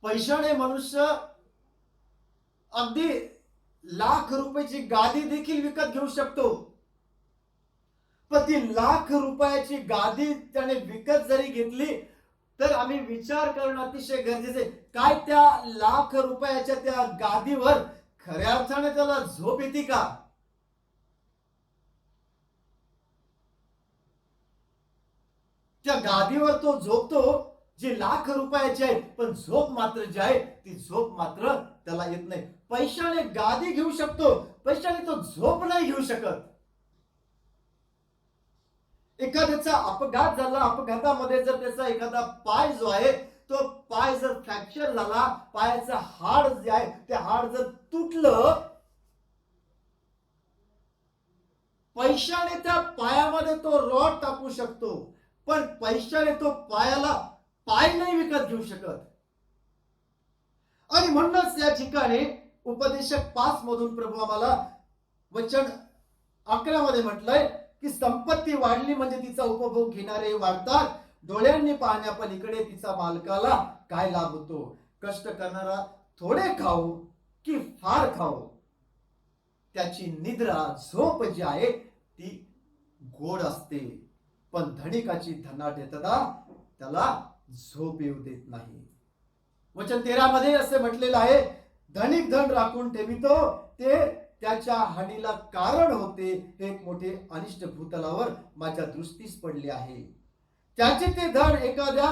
पैशाने मनुष्य अगदी लाख रुपयाची गादी देखील विकत घेऊ शकतो. पण ती लाख रुपयाची गादी त्याने विकत जरी घेतली तर आम्ही विचार करणं अतिशय गरजेचे. काय त्या लाख रुपयाच्या त्या गादीवर खऱ्या अर्थाने त्याला झोप येते का? त्या गादीवर तो झोपतो जी लाख रुपयाची आहे, पण झोप मात्र जी आहे ती झोप मात्र त्याला येत नाही. पैशाने गादी घेऊ शकतो, पैशाने तो झोप नाही घेऊ शकत. एखाद्याचा अपघात झाला, अपघातामध्ये जर त्याचा एखादा पाय जो आहे तो पाय जर फ्रॅक्चर झाला, पायाचं हाड जे आहे ते हाड जर तुटलं, पैशाने त्या पायामध्ये तो रॉड टाकू शकतो, पण पैशाने तो पायाला पाय नाही विकत घेऊ शकत. आणि म्हणूनच या ठिकाणी उपदेशक 5 मधून प्रभू आम्हाला वचन 11 मध्ये म्हटलंय की संपत्ती वाढली म्हणजे तिचा उपभोग घेणारे वाढतात, डोळ्यांनी पाहण्यापलीकडे तिचा मालकाला काय लाभ होतो? कष्ट करणारा थोडे खाऊ की फार खाऊ, त्याची निद्रा झोप जी आहे ती गोड असते, पण धनिकाची धनाढ्यता त्याला झोप येऊ देत नाही. वचन 13 मध्ये असे म्हटलेलं आहे, धनिक धन राखून ठेवितो ते त्याच्या हानीला कारण होते, हे एक मोठे अनिष्ट भूतलावर माझ्या दृष्टीस पडले आहे. त्याचे ते धन एखाद्या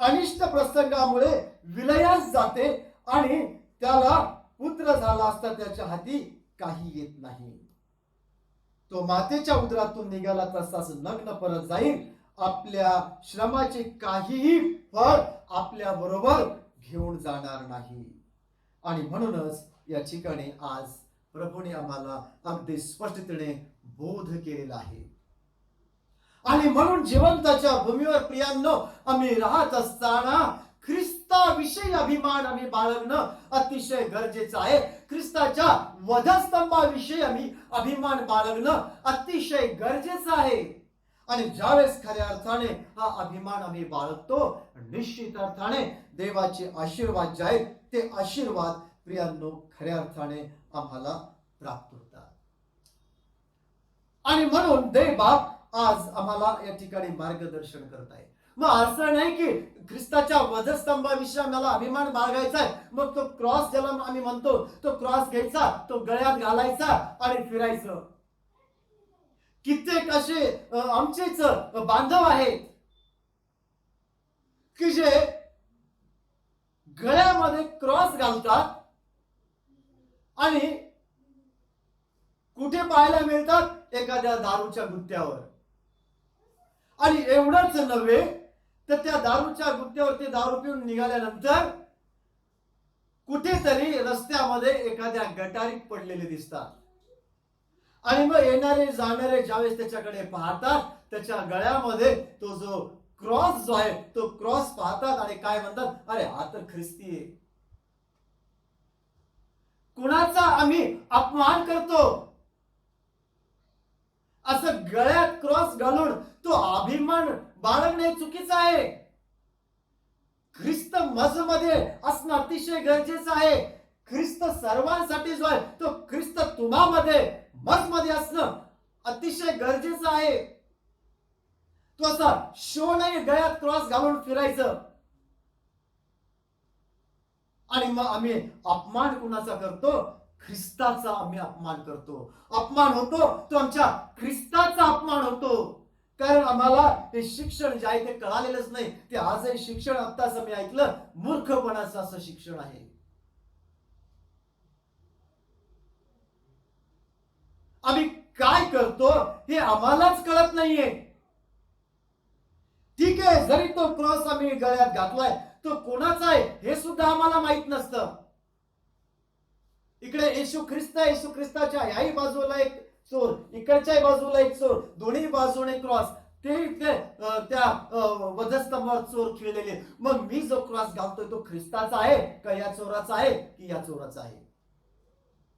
अनिष्ट प्रसंगामुळे विलयास जाते आणि त्याला पुत्र झाला असता त्याच्या हाती काही येत नाही. तो मातेच्या उदरातून निघाला तसाच नग्न परत जाईल. आपल्या श्रमाचे काहीही फळ आपल्या बरोबर घेऊन जाणार नाही. आणि म्हणूनच या ठिकाणी आज प्रभूने आम्हाला अगदी स्पष्टतेने बोध केलेला आहे. आणि म्हणून जिवंताच्या भूमीवर प्रियांनो आम्ही राहत असताना ख्रिस्ताविषयी अभिमान आम्ही बाळगणं अतिशय गरजेचं आहे. ख्रिस्ताच्या वधस्तंभाविषयी आम्ही अभिमान बाळगणं अतिशय गरजेचं आहे. आणि ज्यावेळेस खऱ्या अर्थाने हा अभिमान आम्ही बाळगतो, निश्चित अर्थाने देवाचे आशीर्वाद जे आहेत ते आशीर्वाद प्रियांनो खऱ्या अर्थाने आम्हाला प्राप्त होतात. आणि म्हणून देव बाप आज आम्हाला या ठिकाणी मार्गदर्शन करत आहे. मग असं नाही की ख्रिस्ताच्या वधस्तंभाविषयी आम्हाला अभिमान बाळगायचा आहे, मग तो क्रॉस ज्याला आम्ही म्हणतो तो क्रॉस घ्यायचा, तो गळ्यात घालायचा आणि फिरायचं. कित्येक असे आमचेच बांधव आहेत की जे गळ्यामध्ये क्रॉस घालतात आणि कुठे पाहायला मिळतात? एखाद्या दारूच्या गुत्त्यावर. आणि एवढंच नव्हे तर त्या दारूच्या गुत्त्यावर ते दारू पिऊन निघाल्यानंतर कुठेतरी रस्त्यामध्ये एखाद्या गटारीत पडलेले दिसतात. आणि मग येणारे जाणारे ज्यावेळेस त्याच्याकडे पाहतात, त्याच्या गळ्यामध्ये तो जो क्रॉस जो आहे तो क्रॉस पाहतात आणि काय म्हणतात? अरे हा तर ख्रिस्ती आहे. कुणाचा आम्ही अपमान करतो? असं गळ्यात क्रॉस घालून तो अभिमान बाळगणे चुकीचं आहे. ख्रिस्त मजमध्ये असणं अतिशय गरजेचं आहे. ख्रिस्त सर्वांसाठी जो आहे तो ख्रिस्त तुम्हामध्ये मजमध्ये असणं अतिशय गरजेचं आहे. तो असा शो नाही गळ्यात क्रॉस घालून फिरायचं. आणि मग आम्ही अपमान कुणाचा करतो? ख्रिस्ताचा आम्ही अपमान करतो. अपमान होतो तो आमच्या ख्रिस्ताचा अपमान होतो. कारण आम्हाला ते शिक्षण जे आहे ते कळालेलंच नाही. ते आजही शिक्षण आत्ताच आम्ही ऐकलं मूर्खपणाचं असं शिक्षण आहे. आम्ही काय करतो हे आम्हालाच कळत नाहीये. ठीक आहे, जरी तो क्रॉस आम्ही गळ्यात घातलाय तो कोणाचा आहे हे सुद्धा आम्हाला माहित नसतं. इकडे येशू ख्रिस्त आहे, येशू ख्रिस्ताच्या याही बाजूला एक चोर, इकडच्याही बाजूला एक चोर, दोन्ही बाजूने क्रॉस. ते त्या वधस्तंभावर चोर खिळलेले. मग मी जो क्रॉस घालतोय तो ख्रिस्ताचा आहे का या चोराचा आहे की या चोराचा आहे?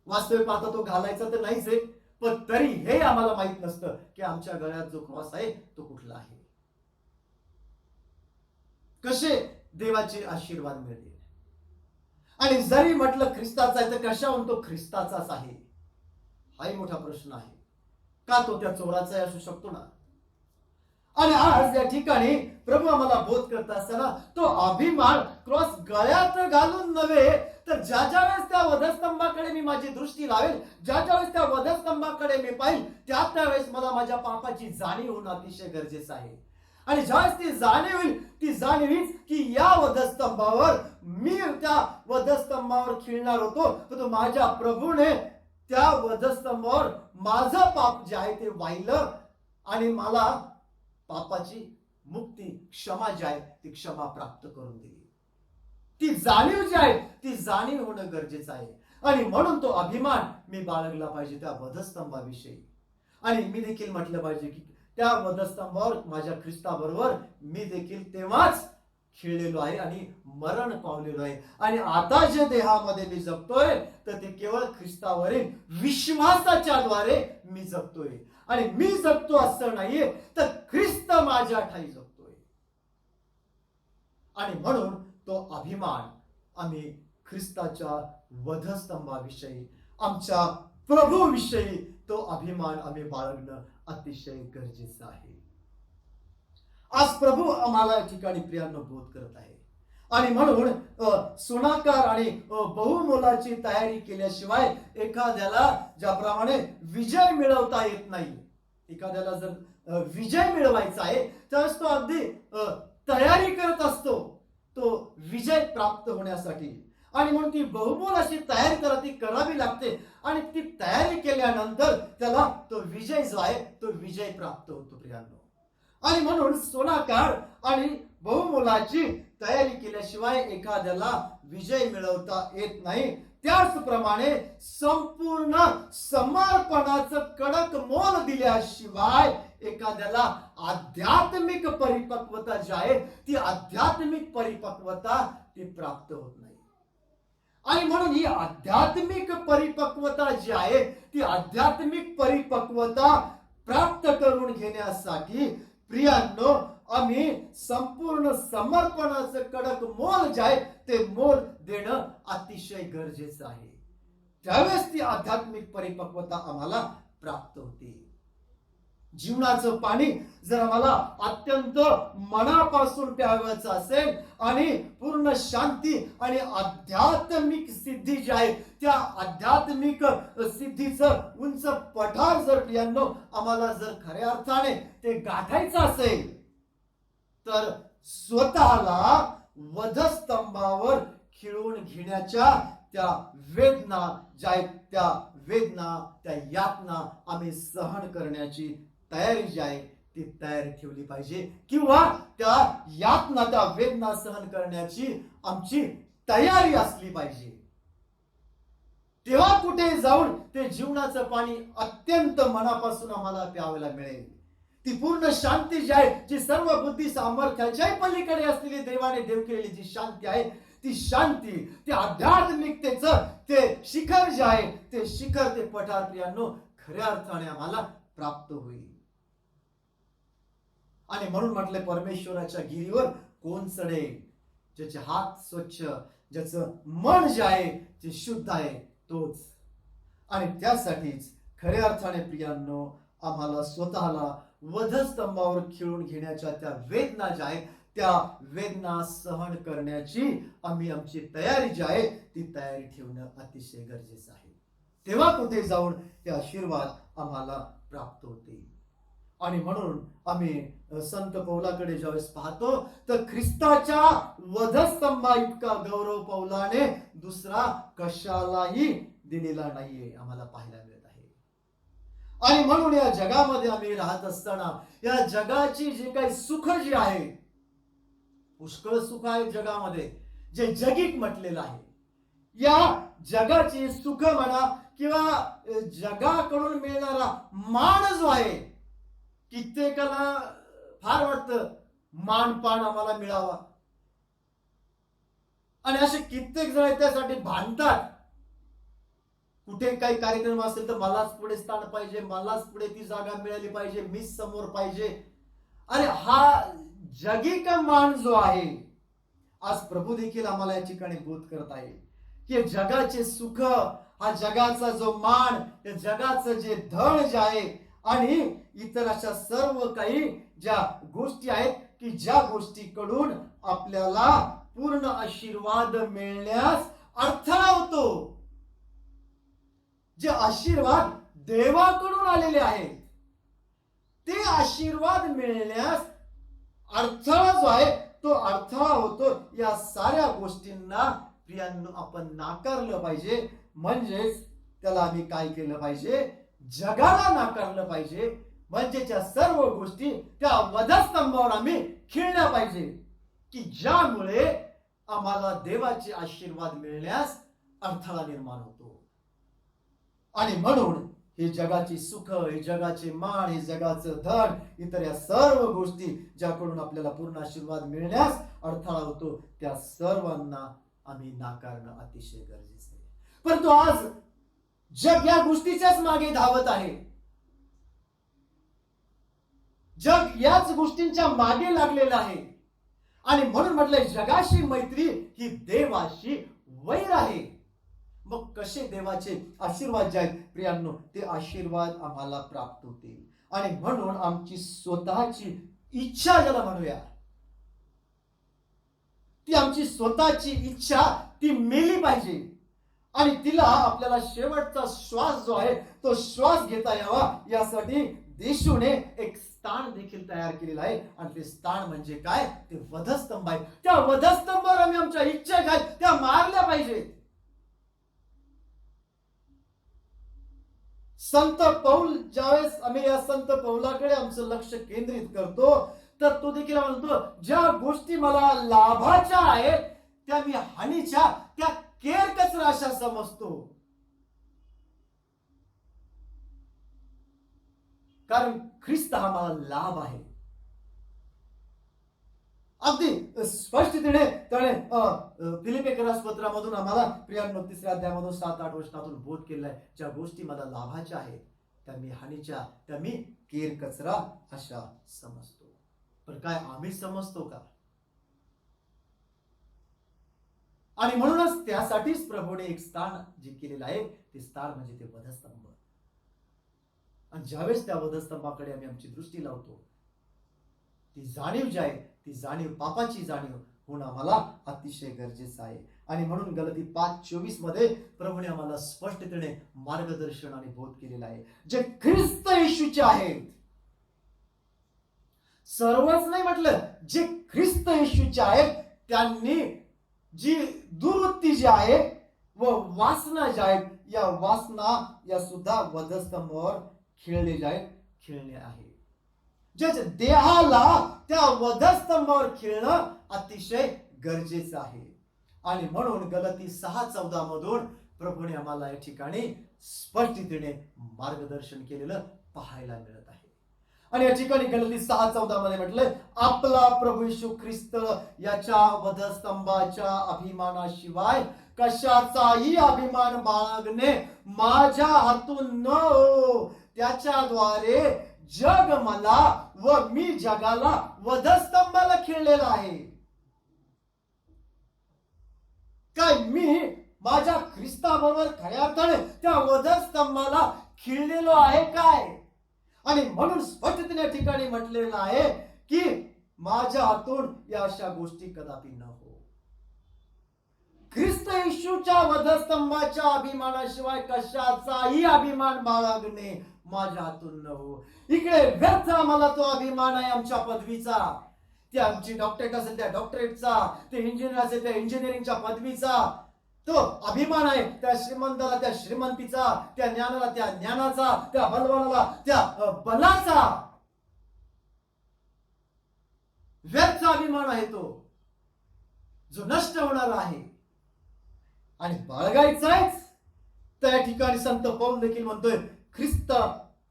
वास्तविक पाहता तो घालायचा तर नाहीच आहे, पण तरी हे आम्हाला माहित नसतं की आमच्या गळ्यात जो क्रॉस आहे तो कुठला आहे. कसे देवाचे आशीर्वाद मिळतील. आणि जरी म्हटलं ख्रिस्ताचा आहे तर कशाहून तो ख्रिस्ताचाच आहे? हाही मोठा प्रश्न आहे. का तो त्या चोराचा असू शकतो ना? आणि आज या ठिकाणी प्रभू आम्हाला बोध करत असताना तो अभिमान क्रॉस गळ्यात घालून नव्हे तर ज्या ज्या वेळेस त्या वधस्तंभाकडे मी माझी दृष्टी लावेल, ज्या ज्या वेळेस त्या वधस्तंभाकडे मी पाहिल, त्यावेळेस मला माझ्या पापाची जाणीव होणं अतिशय गरजेचं आहे. आणि ज्यावेळेस ती जाणीव होईल, ती जाणीव हीच की या वधस्तंभावर मी त्या वधस्तंभावर खिळणार होतो, तर माझ्या प्रभूने त्या वधस्तंभावर माझं पाप जे आहे ते वाहिलं आणि मला पापाची मुक्ती, क्षमा जी आहे ती क्षमा प्राप्त करून दिली. ती जाणीव जी आहे ती जाणीव होणं गरजेचं आहे. आणि म्हणून तो अभिमान मी बाळगला पाहिजे त्या वधस्तंभाविषयी. आणि मी देखील म्हटलं पाहिजे की त्या वधस्तंभावर माझ्या ख्रिस्ताबरोबर मी देखील तेव्हाच खिळलेलो आहे आणि मरण पावलेलो आहे. आणि आता जे देहामध्ये मी जगतोय तर ते केवळ ख्रिस्तावरील विश्वासाच्या द्वारे मी जगतोय. आणि मी जगतो असं नाहीये तर ख्रिस्त माझ्या ठाई जगतो. आणि म्हणून तो अभिमान आम्ही ख्रिस्ताच्या वधस्तंभाविषयी, आमच्या प्रभूविषयी तो अभिमान आम्ही बाळगणं अतिशय गरजेचं आहे. आज प्रभू आम्हाला या ठिकाणी प्रियांनो बोध करत आहे. आणि म्हणून सुणाकार आणि बहुमोलाची तयारी केल्याशिवाय एखाद्याला ज्याप्रमाणे विजय मिळवता येत नाही, एखाद्याला जर विजय मिळवायचा आहे तर तो अगदी तयारी करत असतो तो विजय प्राप्त होण्यासाठी. आणि म्हणून ती बहुमोल अशी तयारी ती करावी लागते. आणि ती तयारी केल्यानंतर त्याला तो विजय जो आहे तो विजय प्राप्त होतो प्रियांनो. आणि म्हणून सोनाकार आणि बहुमोलाची तयारी केल्याशिवाय एखाद्याला विजय मिळवता येत नाही. त्याचप्रमाणे संपूर्ण समर्पणाचं कडक मोल दिल्याशिवाय एखाद्याला आध्यात्मिक परिपक्वता जी आहे ती आध्यात्मिक परिपक्वता ती प्राप्त होत नाही. आणि म्हणून ही आध्यात्मिक परिपक्वता जी आहे ती आध्यात्मिक परिपक्वता प्राप्त करून घेण्यासाठी प्रियांनो आम्ही संपूर्ण समर्पणाचं कडक मोल जे आहे ते मोल देणं अतिशय गरजेचं आहे. त्यावेळेस ती आध्यात्मिक परिपक्वता आम्हाला प्राप्त होते. जीवनाचं पाणी जर आम्हाला अत्यंत मनापासून प्यावयाचं असेल आणि पूर्ण शांती आणि आध्यात्मिक सिद्धी जी आहे त्या आध्यात्मिक सिद्धीचं उंच पठार जर प्रियांनो आम्हाला जर खऱ्या अर्थाने ते गाठायचं असेल तर स्वतःला वधस्तंभावर खिळून घेण्याच्या त्या वेदना ज्या आहेत त्या वेदना त्या यातना आम्ही सहन करण्याची तयारी जी आहे ती तयारी ठेवली पाहिजे. किंवा त्या यातना त्या वेदना सहन करण्याची आमची तयारी असली पाहिजे. तेव्हा कुठे जाऊन ते जीवनाचं पाणी अत्यंत मनापासून आम्हाला प्यावायला मिळेल. ती पूर्ण शांती जी आहे जी सर्व बुद्धी सामर्थ्याच्याही पलीकडे असलेली देवाने देव केलेली जी शांती आहे ती शांती ते आध्यात्मिकतेचं ते शिखर जे आहे ते शिखर ते पठार प्रियांनो खऱ्या अर्थाने आम्हाला प्राप्त होईल. आणि म्हणून म्हटले परमेश्वराच्या गिरीवर कोण चढेल? ज्याचे हात स्वच्छ, ज्याचं मन जे आहे ते शुद्ध आहे तोच. आणि त्यासाठीच खऱ्या अर्थाने प्रियांनो आम्हाला स्वतःला वधस्तंभावर खिळून घेण्याच्या त्या वेदना ज्या आहेत त्या वेदना सहन करण्याची आम्ही आमची तयारी जी आहे ती तयारी ठेवणं अतिशय गरजेचं आहे. तेव्हा कुठे जाऊन ते आशीर्वाद आम्हाला प्राप्त होते. आणि म्हणून आम्ही संत पौलाकडे ज्यावेळेस पाहतो तर ख्रिस्ताच्या वधस्तंभा इतका गौरव पौलाने दुसरा कशालाही दिलेला नाहीये आम्हाला पाहायला मिळत आहे. आणि म्हणून या जगामध्ये आम्ही राहत असताना या जगाची जी काही सुख जी आहे पुष्कळ सुख आहे जगामध्ये जे जगिक म्हटलेलं आहे. या जगाची सुख म्हणा किंवा जगाकडून मिळणारा मान जो आहे कित्येकाला फार वाटतं मानपान आम्हाला मिळावा आणि असे कित्येक जण त्यासाठी भांडतात. कुठे काही कार्यक्रम असेल तर मलाच पुढे स्थान पाहिजे, मलाच पुढे ती जागा मिळाली पाहिजे, मीच समोर पाहिजे. अरे हा जगिक मान जो आहे आज प्रभू देखील आम्हाला या ठिकाणी बोध करत आहे की जगाचे सुख हा जगाचा जो मान जगाचं जे धन जे आहे आणि इतर अशा सर्व काही ज्या गोष्टी आहेत की ज्या गोष्टीकडून आपल्याला पूर्ण आशीर्वाद मिळण्यास अडथळा होतो, जे आशीर्वाद देवाकडून आलेले आहेत ते आशीर्वाद मिळण्यास अडथळा जो आहे तो अडथळा होतो. या साऱ्या गोष्टींना प्रियांनो आपण नाकारलं पाहिजे. म्हणजेच त्याला आम्ही काय केलं पाहिजे? जगाला नाकारलं पाहिजे. म्हणजे त्या सर्व गोष्टी त्या वधस्तंभावर आम्ही खिळल्या पाहिजे की ज्यामुळे आम्हाला देवाचे आशीर्वाद मिळण्यास अडथळा निर्माण होतो. आणि म्हणून हे जगाची सुख, हे जगाचे मान, हे जगाचं धन, इतर या सर्व गोष्टी ज्याकडून आपल्याला पूर्ण आशीर्वाद मिळण्यास अडथळा होतो त्या सर्वांना आम्ही नाकारणं अतिशय गरजेचं आहे. परंतु आज जग या गोष्टीच्याच मागे धावत आहे. जग याच गोष्टींच्या मागे लागलेलं आहे. आणि म्हणून म्हटलंय जगाशी मैत्री ही देवाशी वैर आहे. मग कसे देवाचे आशीर्वाद जे आहेत प्रियांनो, ते आशीर्वाद आम्हाला प्राप्त होतील. आणि म्हणून आमची स्वतःची इच्छा ज्याला म्हणूया, ती आमची स्वतःची इच्छा ती मेली पाहिजे आणि तिला आपल्याला शेवटचा श्वास जो आहे तो श्वास घेता यावा यासाठी देशूने एक स्थान देखील तयार केलेलं आहे. आणि ते स्थान म्हणजे काय? ते वधस्तंभ आहे. त्या वधस्तंभावर आम्ही आमच्या इच्छा काय त्या मारल्या पाहिजे. संत पौल, ज्यावेळेस आम्ही या संत पौलाकडे आमचं लक्ष केंद्रित करतो तर तो देखील म्हणतो ज्या गोष्टी मला लाभाच्या आहेत त्या मी हानीच्या, त्या केर कचरा अशा समजतो. कारण ख्रिस्त हा मला लाभ आहे. अगदी स्पष्टतेने त्याने फिलिप्पियरास पत्रामधून आम्हाला प्रियांनो 3 अध्यायामधून 7-8 वचनातून बोध केलाय. ज्या गोष्टी मला लाभाच्या आहेत त्या मी हानीच्या, त्या मी केर कचरा अशा समजतो. पण काय आम्ही समजतो का? आणि म्हणूनच त्यासाठीच प्रभूने एक स्थान जे केलेलं आहे ते स्थान म्हणजे ते वधस्तंभ. आणि ज्यावेळेस त्या वधस्तंभाकडे आम्ही आमची दृष्टी लावतो, ती जाणीव जी आहे ती जाणीव पापाची जाणीव होणं आम्हाला अतिशय गरजेचं आहे. आणि म्हणून गलती 5:24 मध्ये प्रभूने आम्हाला स्पष्टतेने मार्गदर्शन आणि बोध केलेला आहे. जे ख्रिस्त येशूचे आहेत, सर्वच नाही म्हटलं, जे ख्रिस्त येशूचे आहेत त्यांनी जी दुर्वृत्ती जी आहे व वासना ज्या आहेत या वासना या सुद्धा वधस्तंभावर खेळलेल्या आहेत, खेळणे आहे. जे देहाला त्या वधस्तंभावर खेळणं अतिशय गरजेचं आहे. आणि म्हणून गलती 6:14 मधून प्रभूने आम्हाला या ठिकाणी स्पष्टतेने मार्गदर्शन केलेलं पाहायला मिळत आहे. आणि या ठिकाणी गलती 6:14 मध्ये म्हटलंय आपला प्रभू येशू ख्रिस्त याच्या वधस्तंभाच्या अभिमानाशिवाय कशाचाही अभिमान बाळगणे माझ्या हातून न हो. त्याच्याद्वारे जग मला व मी जगाला वधस्तंभाला खेळलेला आहे. काय मी माझ्या ख्रिस्ताबरोबर खऱ्या अर्थाने त्या वधस्तंभाला खिळलेलो आहे काय? आणि म्हणून स्पष्टतेने या ठिकाणी म्हटलेलं आहे की माझ्या हातून या अशा गोष्टी कदापि न हो. ख्रिस्त येशूच्या वधस्तंभाच्या अभिमानाशिवाय कशाचाही अभिमान बाळगणे माझ्या हातून न हो. इकडे व्यर्थ आम्हाला तो अभिमान आहे आमच्या पदवीचा, ते आमची डॉक्टरेट असेल त्या डॉक्टरेटचा, ते इंजिनियर असेल त्या इंजिनिअरिंगच्या पदवीचा, तो अभिमान आहे त्या श्रीमंताला त्या श्रीमंतीचा, त्या ज्ञानाला त्या ज्ञानाचा, त्या बलवानाला त्या बलाचा. व्यर्थ अभिमान आहे तो जो नष्ट होणारा आहे आणि बाळगायचाच. त्या ठिकाणी संत पौल देखील म्हणतोय ख्रिस्त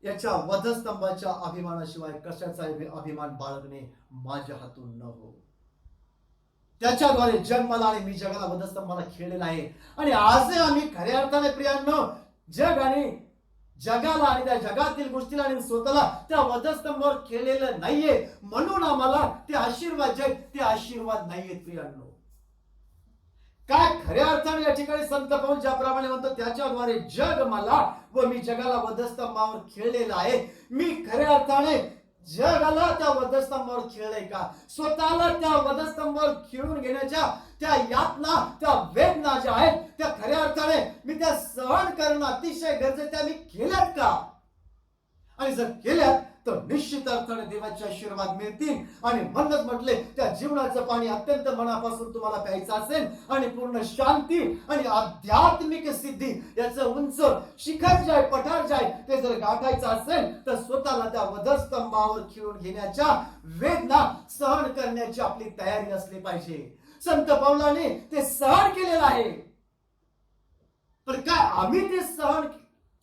याच्या वधस्तंभाच्या अभिमानाशिवाय कशाचा अभिमान बाळगणे माझ्या हातून न हो. त्याच्याद्वारे जग मला आणि मी जगाला वधस्तंभाला खेळलेला आहे. आणि आजही आम्ही खऱ्या अर्थाने प्रियांनो जग आणि जगाला आणि त्या जगातील गोष्टीला आणि स्वतःला त्या वधस्तंभावर खेळलेलं नाहीये. म्हणून आम्हाला ते आशीर्वाद जे ते आशीर्वाद नाहीयेत प्रियांनो. काय खऱ्या अर्थाने या ठिकाणी संत पौल ज्याप्रमाणे म्हणतो त्याच्याद्वारे जग मला व मी जगाला वधस्तंभावर खेळलेला आहे. मी खऱ्या अर्थाने जगाला त्या वधस्तंभावर खेळलंय का? स्वतःला त्या वधस्तंभावर खेळून घेण्याच्या त्या यातना त्या वेदना ज्या आहेत त्या खऱ्या अर्थाने मी त्या सहन करणं अतिशय गरजेचं त्या मी केल्यात का? आणि जर केल्यात तर निश्चित अर्थाने देवाचे आशीर्वाद मिळतील. आणि म्हणूनच म्हटले त्या जीवनाचं पाणी अत्यंत मनापासून तुम्हाला प्यायचं असेल आणि पूर्ण शांती आणि आध्यात्मिक सिद्धी याचं उंच शिखर जे आहे पठार जे आहे ते जर गाठायचं असेल तर स्वतःला त्या वधस्तंभावर खेळून घेण्याच्या वेदना सहन करण्याची आपली तयारी असली पाहिजे. संत पौलाने ते सहन केलेलं आहे. पण काय आम्ही ते सहन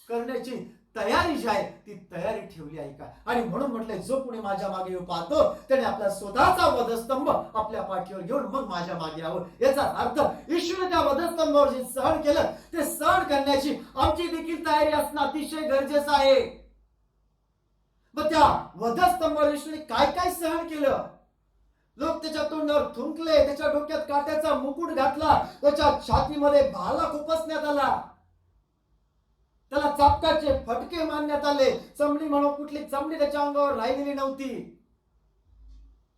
करण्याची तयारी जी आहे ती तयारी ठेवली आहे का? आणि म्हणून म्हटलंय जो पुढे माझ्या मागे येऊ पाहतो त्याने आपला स्वतःचा वधस्तंभ आपल्या पाठीवर घेऊन मग माझ्या मागे यावं. याचा अर्थ येशूने त्या वधस्तंभावर जे सहन केलं ते सहन करण्याची आमची देखील तयारी असणं अतिशय गरजेचं आहे. मग त्या वधस्तंभावर येशूने काय काय सहन केलं? लोक त्याच्या तोंडावर थुंकले, त्याच्या डोक्यात काट्याचा मुकुट घातला, त्याच्या छातीमध्ये भाला खुपसण्यात आला, त्याला चापकाचे फटके मारण्यात आले, चमडी म्हणून कुठली चमडी त्याच्या अंगावर राहिलेली नव्हती.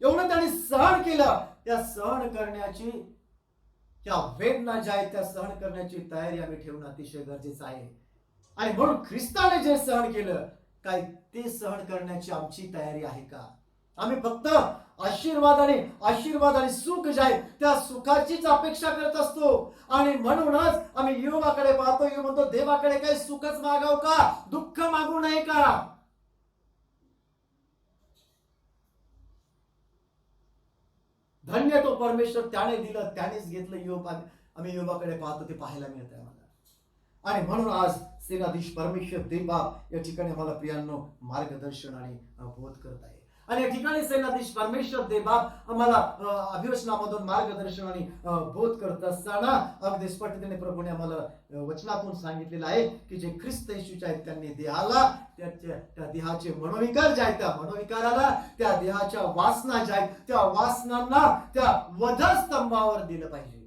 एवढं त्यांनी सहन केलं. त्या सहन करण्याची, त्या वेदना ज्या आहेत त्या सहन करण्याची तयारी आम्ही ठेवणं अतिशय गरजेचं आहे. आणि म्हणून ख्रिस्ताने जे सहन केलं, काय ते सहन करण्याची आमची तयारी आहे का? आम्ही फक्त आशीर्वाद आणि सुख जे आहे त्या सुखाचीच अपेक्षा करत असतो. आणि म्हणूनच आम्ही योबाकडे पाहतो. यो म्हणतो, देवाकडे काही सुखच मागाव का, दुःख मागू नये का? धन्य तो परमेश्वर, त्याने दिलं त्यानेच घेतलं. आम्ही योबाकडे पाहतो, ते पाहायला मिळत आहे मला. आणि म्हणून आज सेनाधीश परमेश्वर देवबाप या ठिकाणी मला प्रियांनो मार्गदर्शन आणि बोध करत आहे. आणि या ठिकाणी सेनाधीश परमेश्वर देवबाप आम्हाला अभिवचनामधून मार्गदर्शन आणि बोध करत असताना अगदी स्पष्टतेने प्रभूने आम्हाला वचनातून सांगितलेलं आहे की जे ख्रिस्त येशूचे आहेत त्यांनी देहाला, त्या देहाचे मनोविकार जे आहेत त्या मनोविकाराला, त्या देहाच्या वासना ज्या आहेत त्या वासनांना त्या वधस्तंभावर दिलं पाहिजे.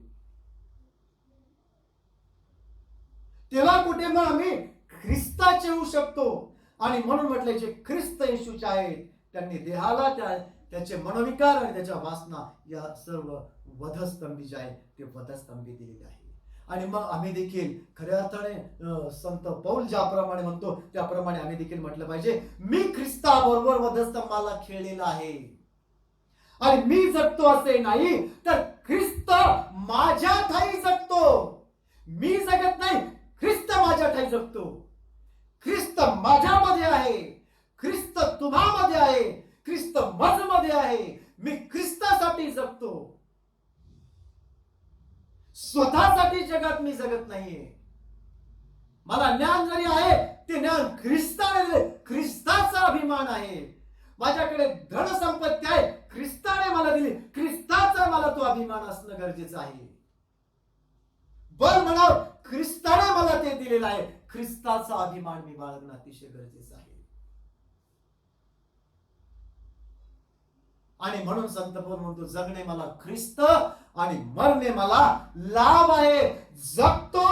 तेव्हा कुठे मग आम्ही ख्रिस्ताचे होऊ शकतो. आणि म्हणून म्हटले जे ख्रिस्त येशूचे आहेत त्यांनी देहाला, त्याचे मनोविकार आणि त्याच्या वासना या सर्व वधस्तंभी जे आहे ते वधस्तंभी दिलेले आहे. आणि मग आम्ही देखील खऱ्या अर्थाने संत पौल ज्याप्रमाणे म्हणतो त्याप्रमाणे आम्ही देखील म्हटलं पाहिजे, मी ख्रिस्ताबरोबर वधस्तंभाला खेळलेला आहे. आणि मी जगतो असे नाही, तर ख्रिस्त माझ्या ठाई जगतो. मी जगत नाही, ख्रिस्त माझ्या ठाई जगतो. ख्रिस्त माझ्यामध्ये आहे, ख्रिस्त तुम्हामध्ये आहे, ख्रिस्त माझ्यामध्ये आहे. मी ख्रिस्तासाठी जगतो. स्वतःसाठी जगात मी जगत नाहीये. मला ज्ञान जरी आहे ते ज्ञान ख्रिस्ताने, ख्रिस्ताचा अभिमान आहे. माझ्याकडे धन संपत्ती आहे, ख्रिस्ताने मला दिली, ख्रिस्ताचा मला तो अभिमान असणं गरजेचं आहे. बल म्हणाव, ख्रिस्ताने मला ते दिलेलं आहे, ख्रिस्ताचा अभिमान मी बाळगणं अतिशय गरजेचं आहे. आणि म्हणून संत पौल म्हणतो, जगणे मला ख्रिस्त आणि मरणे मला लाभ आहे. जगतो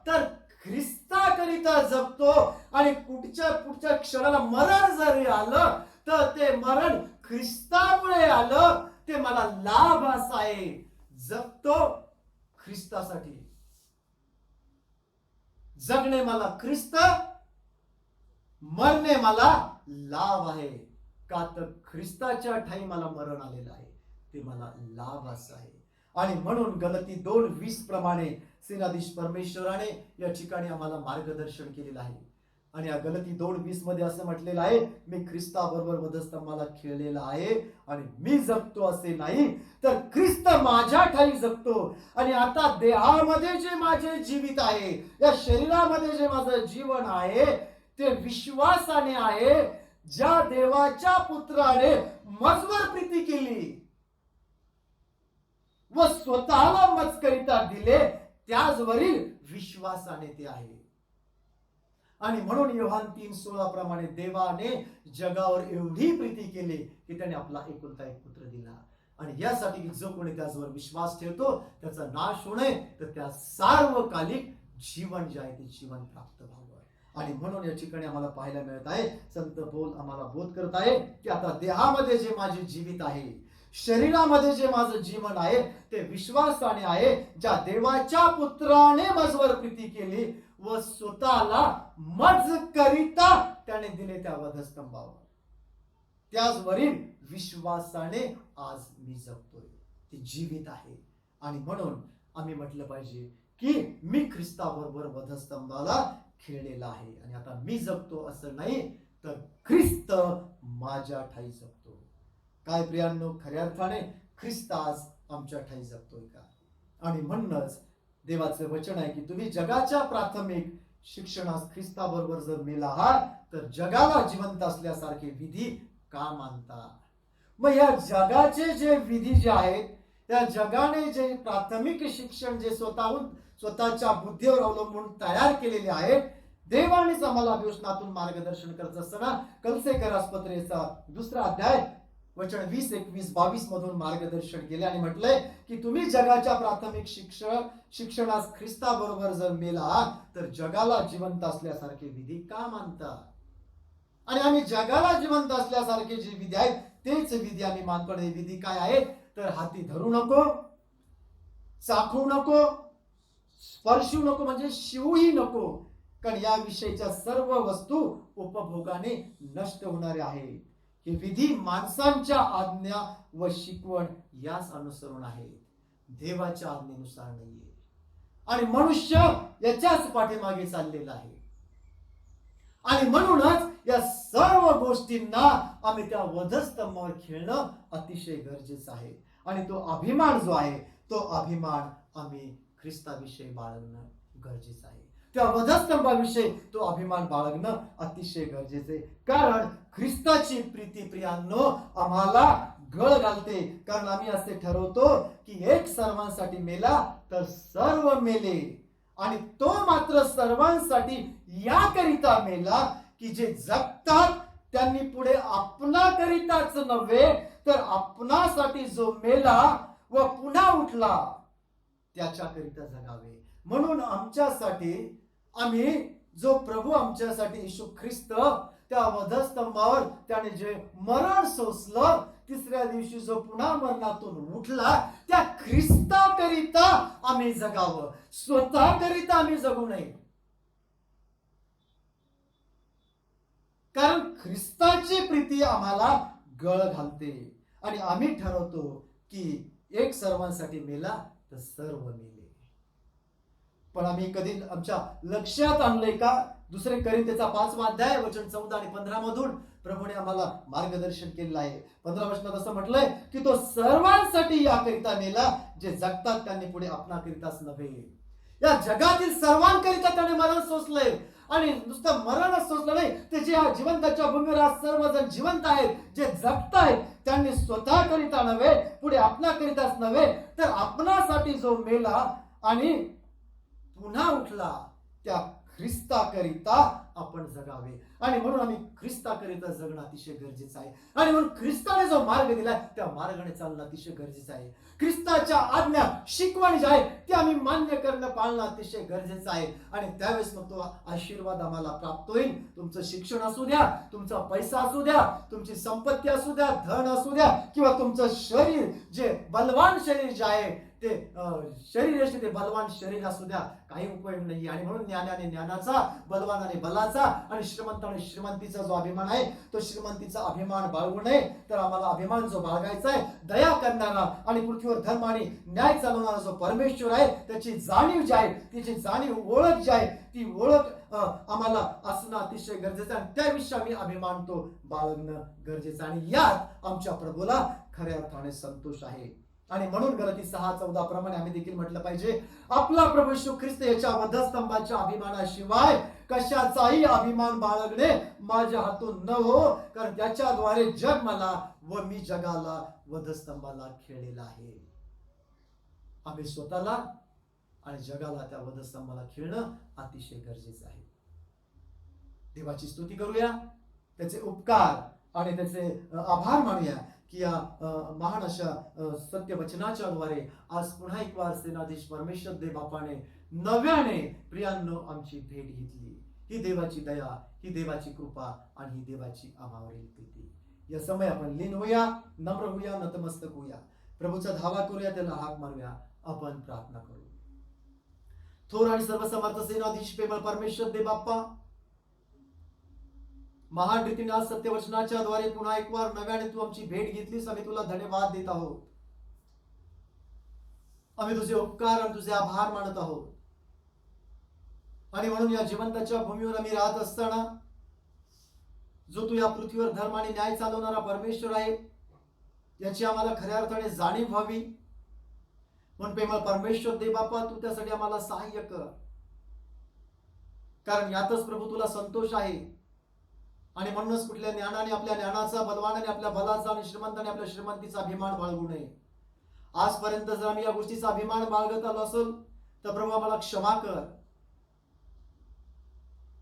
तर ख्रिस्ताकरिता जगतो. आणि पुढच्या क्षणाला मरण जरी आलं तर ते मरण ख्रिस्तामुळे आलं, ते मला लाभ असा आहे. जगतो ख्रिस्तासाठी. जगणे मला ख्रिस्त, मरणे मला लाभ आहे. का तर ख्रिस्ताच्या ठाई मला मरण आलेलं आहे, ते मला लाभ असं आहे. आणि म्हणून गलती 2:20 प्रमाणे सेनाधीश परमेश्वराने या ठिकाणी आम्हाला मार्गदर्शन केलेलं आहे. आणि या गलती 2:20 मध्ये असं म्हटलेलं आहे, मी ख्रिस्ताबरोबर वधस्तंभाला खेळलेला आहे. आणि मी जगतो असे नाही, तर ख्रिस्त माझ्या ठाई जगतो. आणि आता देहामध्ये जे माझे जीवित आहे, या शरीरामध्ये जे माझं जीवन आहे ते विश्वासाने आहे, ज्या देवाच्या पुत्राने मजवर प्रीती केली व स्वतःला मजकरिता दिले, त्याचवरील विश्वासाने ते आहे. आणि म्हणून योहान 3:16 प्रमाणे देवाने जगावर एवढी प्रीती केली की त्याने आपला एकुलता एक पुत्र दिला. आणि यासाठी जो कोणी त्याच्यावर विश्वास ठेवतो त्याचा नाश होणे, तर त्या सार्वकालिक जीवन जे आहे ते जीवन प्राप्त व्हावं. आणि म्हणून या ठिकाणी आम्हाला पाहायला मिळत आहे, संत पौल आम्हाला बोध करत आहे की आता देहामध्ये जे माझे जीवित आहे, शरीरामध्ये जे माझं जीवन आहे ते विश्वासाने आहे, ज्या देवाच्या पुत्राने मजवर प्रीती केली व स्वतःला मज करिता त्याने दिले त्या वधस्तंभावर, त्याचवरील विश्वासाने आज मी जगतोय, ते जीवित आहे. आणि म्हणून आम्ही म्हटलं पाहिजे की मी ख्रिस्ताबरोबर वधस्तंभाला खेळलेला आहे. आणि आता मी जगतो असं नाही, तर ख्रिस्त माझ्या ठाई जगतो. काय प्रियांनो, खऱ्या अर्थाने ख्रिस्त आज आमच्या ठाई जगतोय का? आणि म्हणूनच देवाचं वचन आहे की तुम्ही जगाच्या प्राथमिक शिक्षणास ख्रिस्ताबरोबर जर मेला आहात, तर जगाला जिवंत असल्यासारखे विधी का मानता? मग या जगाचे जे विधी जे आहेत, त्या जगाने जे प्राथमिक शिक्षण जे स्वतःच्या बुद्धीवर अवलंबून तयार केलेले आहेत, देवानेच आम्हाला अभिवचनातून मार्गदर्शन करत असताना कलसे पत्रेचा 2 अध्याय वचन 20, 21, 22 मधून मार्गदर्शन केले आणि म्हटलंय की तुम्ही जगाच्या प्राथमिक शिक्षणास ख्रिस्ताबरोबर जर मेला तर जगाला जिवंत असल्यासारखे विधी का मानता? आणि आम्ही जगाला जिवंत असल्यासारखे जे विधी आहेत तेच विधी आम्ही मानतो. आणि विधी काय आहेत तर हाती धरू नको, चाखू नको, स्पर्शू नको म्हणजे शिवूही नको, कारण या विषयीच्या सर्व वस्तू उपभोगाने नष्ट होणारे आहे. हे विधी माणसांच्या आज्ञा व शिकवण यास अनुसरून आहे, देवाच्या आज्ञेनुसार नाहीये. आणि मनुष्य याच्याच पाठीमागे चाललेला आहे. आणि म्हणूनच या सर्व गोष्टींना आम्ही त्या वधस्तंभावर खेळणं अतिशय गरजेचं आहे. आणि तो अभिमान जो आहे तो अभिमान आम्ही ख्रिस्ताविषयी बाळगणं गरजेचं आहे. त्या वधस्तंभाविषयी तो अभिमान बाळगणं अतिशय गरजेचे, कारण ख्रिस्ताची प्रीती प्रियांनो आम्हाला गळ घालते. कारण आम्ही असे ठरवतो की एक सर्वांसाठी मेला तर सर्व मेले, आणि तो मात्र सर्वांसाठी याकरिता मेला की जे जगतात त्यांनी पुढे आपणाकरिताच नव्हे तर आपणासाठी जो मेला व पुन्हा उठला त्याच्याकरिता जगावे. म्हणून आमच्यासाठी आम्ही जो प्रभू आमच्यासाठी येशू ख्रिस्त त्या वधस्तंभावर त्याने जे मरण सोसलं, तिसऱ्या दिवशी जो पुन्हा मरणातून उठला, त्या ख्रिस्ताकरिता आम्ही जगावं, स्वतःकरिता आम्ही जगू नये. कारण ख्रिस्ताची प्रीती आम्हाला गळ घालते आणि आम्ही ठरवतो की एक सर्वांसाठी मेला तर सर्व मेले. पण आम्ही कधी आमच्या लक्षात आणलंय का? दुसरे कोरिंथीचा 5वा अध्याय वचन 14 आणि 15 मधून प्रभूने आम्हाला मार्गदर्शन केलेलं आहे. 15 वचनात असं म्हटलंय की तो सर्वांसाठी याकरिता मेला, जे जगतात त्यांनी पुढे आपणाकरिताच नव्हे. या जगातील सर्वांकरिता त्याने मरण सोसलंय. आणि नुसतं मरणच सोसलं नाही, ते जे जिवंताच्या भूमीवर आज सर्वजण जिवंत आहेत, जे जगत आहेत, त्यांनी स्वतःकरिता नव्हे, पुढे आपणाकरिताच नव्हे तर आपणासाठी जो मेला आणि पुन्हा उठला त्या ख्रिस्ताकरिता आपण जगावे. आणि म्हणून आम्ही ख्रिस्ताकरिता जगणं अतिशय गरजेचं आहे. आणि म्हणून ख्रिस्ताने जो मार्ग दिलाय त्या मार्गाने चालणं अतिशय गरजेचं आहे. ख्रिस्ताच्या आज्ञा शिकवण जी आहे ती आम्ही मान्य करणं पाळणं अतिशय गरजेचं आहे. आणि त्यावेळेस मग तो आशीर्वाद आम्हाला प्राप्त होईल. तुमचं शिक्षण असू द्या, तुमचा पैसा असू द्या, तुमची संपत्ती असू द्या, धन असू द्या, किंवा तुमचं शरीर जे बलवान शरीर जे आहे ते शरीर ते बलवान शरीर असू द्या, काही उपयोग नाही. आणि म्हणून ज्ञानाने ज्ञानाचा, बलवानाने बलाचा आणि श्रीमंताने श्रीमंतीचा जो अभिमान आहे तो श्रीमंतीचा अभिमान बाळगू नये. तर आम्हाला अभिमान जो बाळगायचा आहे, दया करणारा आणि पृथ्वीवर धर्म आणि न्याय चालवणारा जो परमेश्वर आहे त्याची जाणीव जी आहे, तिची जाणीव ओळख जी आहे, ती ओळख आम्हाला असणं अतिशय गरजेचं आहे. त्याविषयी आम्ही अभिमान तो बाळगणं गरजेचं आहे. आणि यात आमच्या प्रभूला खऱ्या अर्थाने संतोष आहे. आणि म्हणून गलाती 6:14 प्रमाणे आम्ही देखील म्हटलं पाहिजे, आपला प्रभू येशू ख्रिस्त याच्या वधस्तंभाच्या अभिमानाशिवाय कशाचाही अभिमान बाळगणे माझ्या हातून न हो, कारण त्याच्याद्वारे जग मला व मी जगाला वधस्तंभाला खेळलेला आहे. आम्ही स्वतःला आणि जगाला त्या वधस्तंभाला खेळणं अतिशय गरजेचं आहे. देवाची स्तुती करूया, त्याचे उपकार आणि त्याचे आभार मानूया की या महान अशा सत्य वचनाच्या द्वारे आज पुन्हा एक वार सेनाधीश परमेश्वर देव बापाने नव्याने प्रियांनो आमची भेट घेतली. ही देवाची दया, ही देवाची कृपा आणि ही देवाची आम्हावरील प्रीती. या समय आपण लीन होऊया, नम्र होऊया, नतमस्तक होऊया, प्रभूचा धावा करूया, त्याला हाक मारूया, आपण प्रार्थना करू. थोर आणि सर्वसमर्थ सेनाधीश प्रेमळ परमेश्वर देव बाप्पा, महान रीतीने आज सत्यवचनाच्या द्वारे पुन्हा एक वार नव्याने तू आमची भेट घेतलीस. आम्ही तुला धन्यवाद देत आहोत. आम्ही तुझे उपकार आणि तुझे आभार मानत आहोत. आणि म्हणून या जिवंताच्या भूमीवर आम्ही राहत असताना जो तू या पृथ्वीवर धर्म आणि न्याय चालवणारा परमेश्वर आहे याची आम्हाला खऱ्या अर्थाने जाणीव व्हावी. म्हणून प्रेमळ परमेश्वर देव बाप्पा, तू त्यासाठी आम्हाला सहाय्य कर, कारण यातच प्रभू तुला संतोष आहे. आणि म्हणूनच कुठल्या ज्ञानाने आपल्या ज्ञानाचा, बलवानाने आपल्या बलाचा आणि श्रीमंताने आपल्या श्रीमंतीचा अभिमान बाळगू नये. आजपर्यंत जर आम्ही या गोष्टीचा अभिमान बाळगत आलो असेल तर प्रभू आम्हाला क्षमा कर.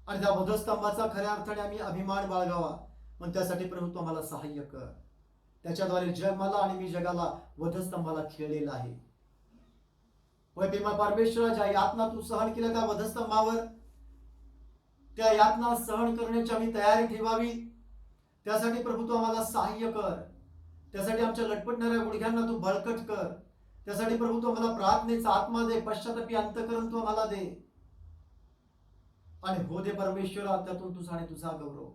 आणि त्या वधस्तंभाचा खऱ्या अर्थाने आम्ही अभिमान बाळगावा, पण त्यासाठी प्रभू तू आम्हाला सहाय्य कर. त्याच्याद्वारे जग मला आणि मी जगाला वधस्तंभाला खेळलेला आहे. होय प्रेमळ परमेश्वरा, ज्या यातना तू सहन केल्या त्या वधस्तंभावर, त्या यातना सहन करण्याची आम्ही तयारी ठेवावी. त्यासाठी प्रभू तू आम्हाला सहाय्य कर. त्यासाठी आमच्या लटपटणाऱ्या गुडघ्यांना तू बळकट कर. त्यासाठी प्रभू तू आम्हाला प्रार्थनेचा आत्मा दे, पश्चातापी अंतःकरण तू आम्हाला दे. आणि हो दे परमेश्वरा, त्यातून तुझा आणि तुझा गौरव.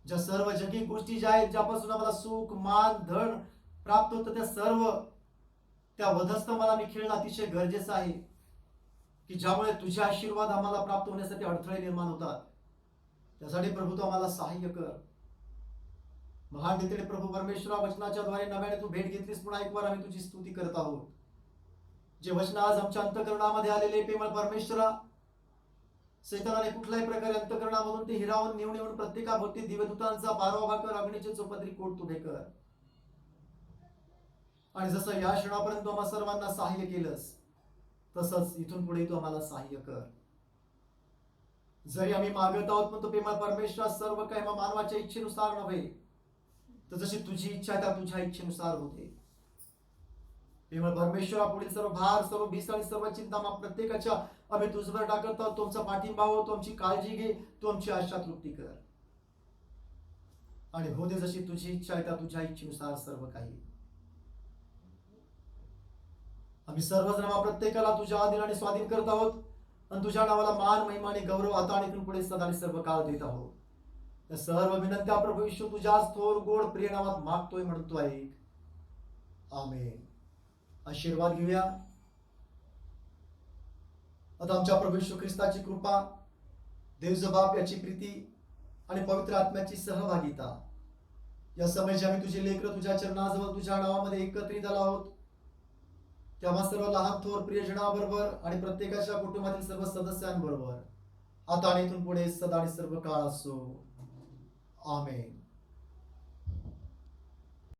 ज्या सर्व जगी गोष्टी ज्या आहेत, ज्यापासून आम्हाला सुख मान धन प्राप्त होतं, त्या सर्व त्या वधस्तंभाला मी खेळणं अतिशय गरजेचं आहे, की ज्यामुळे तुझे आशीर्वाद आम्हाला प्राप्त होण्यासाठी अडथळे निर्माण होतात. त्यासाठी प्रभू तू आम्हाला सहाय्य कर. महान नितीने प्रभू परमेश्वरा, वचनाच्या द्वारे नव्याने तू भेट घेतलीस, पुन्हा एक वार आम्ही तुझी स्तुती करत आहोत. जे वचन आज आमच्या अंतःकरणामध्ये आलेले प्रेमळ परमेश्वरा, सैतानाने कुठल्याही प्रकारे अंतःकरणामधून ते हिरावून नेऊन प्रत्येकाभोवती दिव्यदूतांचा पारवा कर, अग्नीचे चोपदरी कोट तू कर. आणि जसं या क्षणापर्यंत आम्हा सर्वांना सहाय्य केलंस, तसंच इथून पुढे तू आम्हाला सहाय्य कर. जरी आम्ही मागत आहोत, पण तो प्रेमळ परमेश्वर, सर्व काही मानवाच्या इच्छेनुसार नव्हे, तर जशी तुझी इच्छा आहे त्या तुझ्या इच्छेनुसार होते. प्रेमळ परमेश्वरा, पुढील सर्व भार, सर्व भीस आणि सर्व चिंता प्रत्येकाच्या आम्ही तुझवर टाकत आहोत. तुमचा पाठिंबा हो, तुमची काळजी घे, तू आमची आशा तृप्ती कर. आणि हो दे जशी तुझी इच्छा आहे त्या तुझ्या इच्छेनुसार सर्व काही. आम्ही सर्वजण प्रत्येकाला तुझ्या अधीन आणि स्वाधीन करत आहोत, आणि तुझ्या नावाला मान महिमा आणि गौरव आता आणि इथून पुढे सदा आणि सर्व काळ देत आहोत. या सर्व विनंत्या प्रभू येशू तुझ्या थोर गोड प्रिय नावात मागतोय, म्हणतो आहे. आमेन. आशीर्वाद घेऊया. आता आमच्या प्रभू येशू ख्रिस्ताची कृपा, देवचा बाप याची प्रीती आणि पवित्र आत्म्याची सहभागिता या समय जे आम्ही तुझे लेकरं तुझ्या चरणाजवळ तुझ्या नावामध्ये एकत्रित आलो आहोत, तेव्हा सर्व लहान थोर प्रियजनाबरोबर आणि प्रत्येकाच्या कुटुंबातील सर्व सदस्यांबरोबर आता आणि इथून पुढे सदा आणि सर्व काळ असो. आमेन.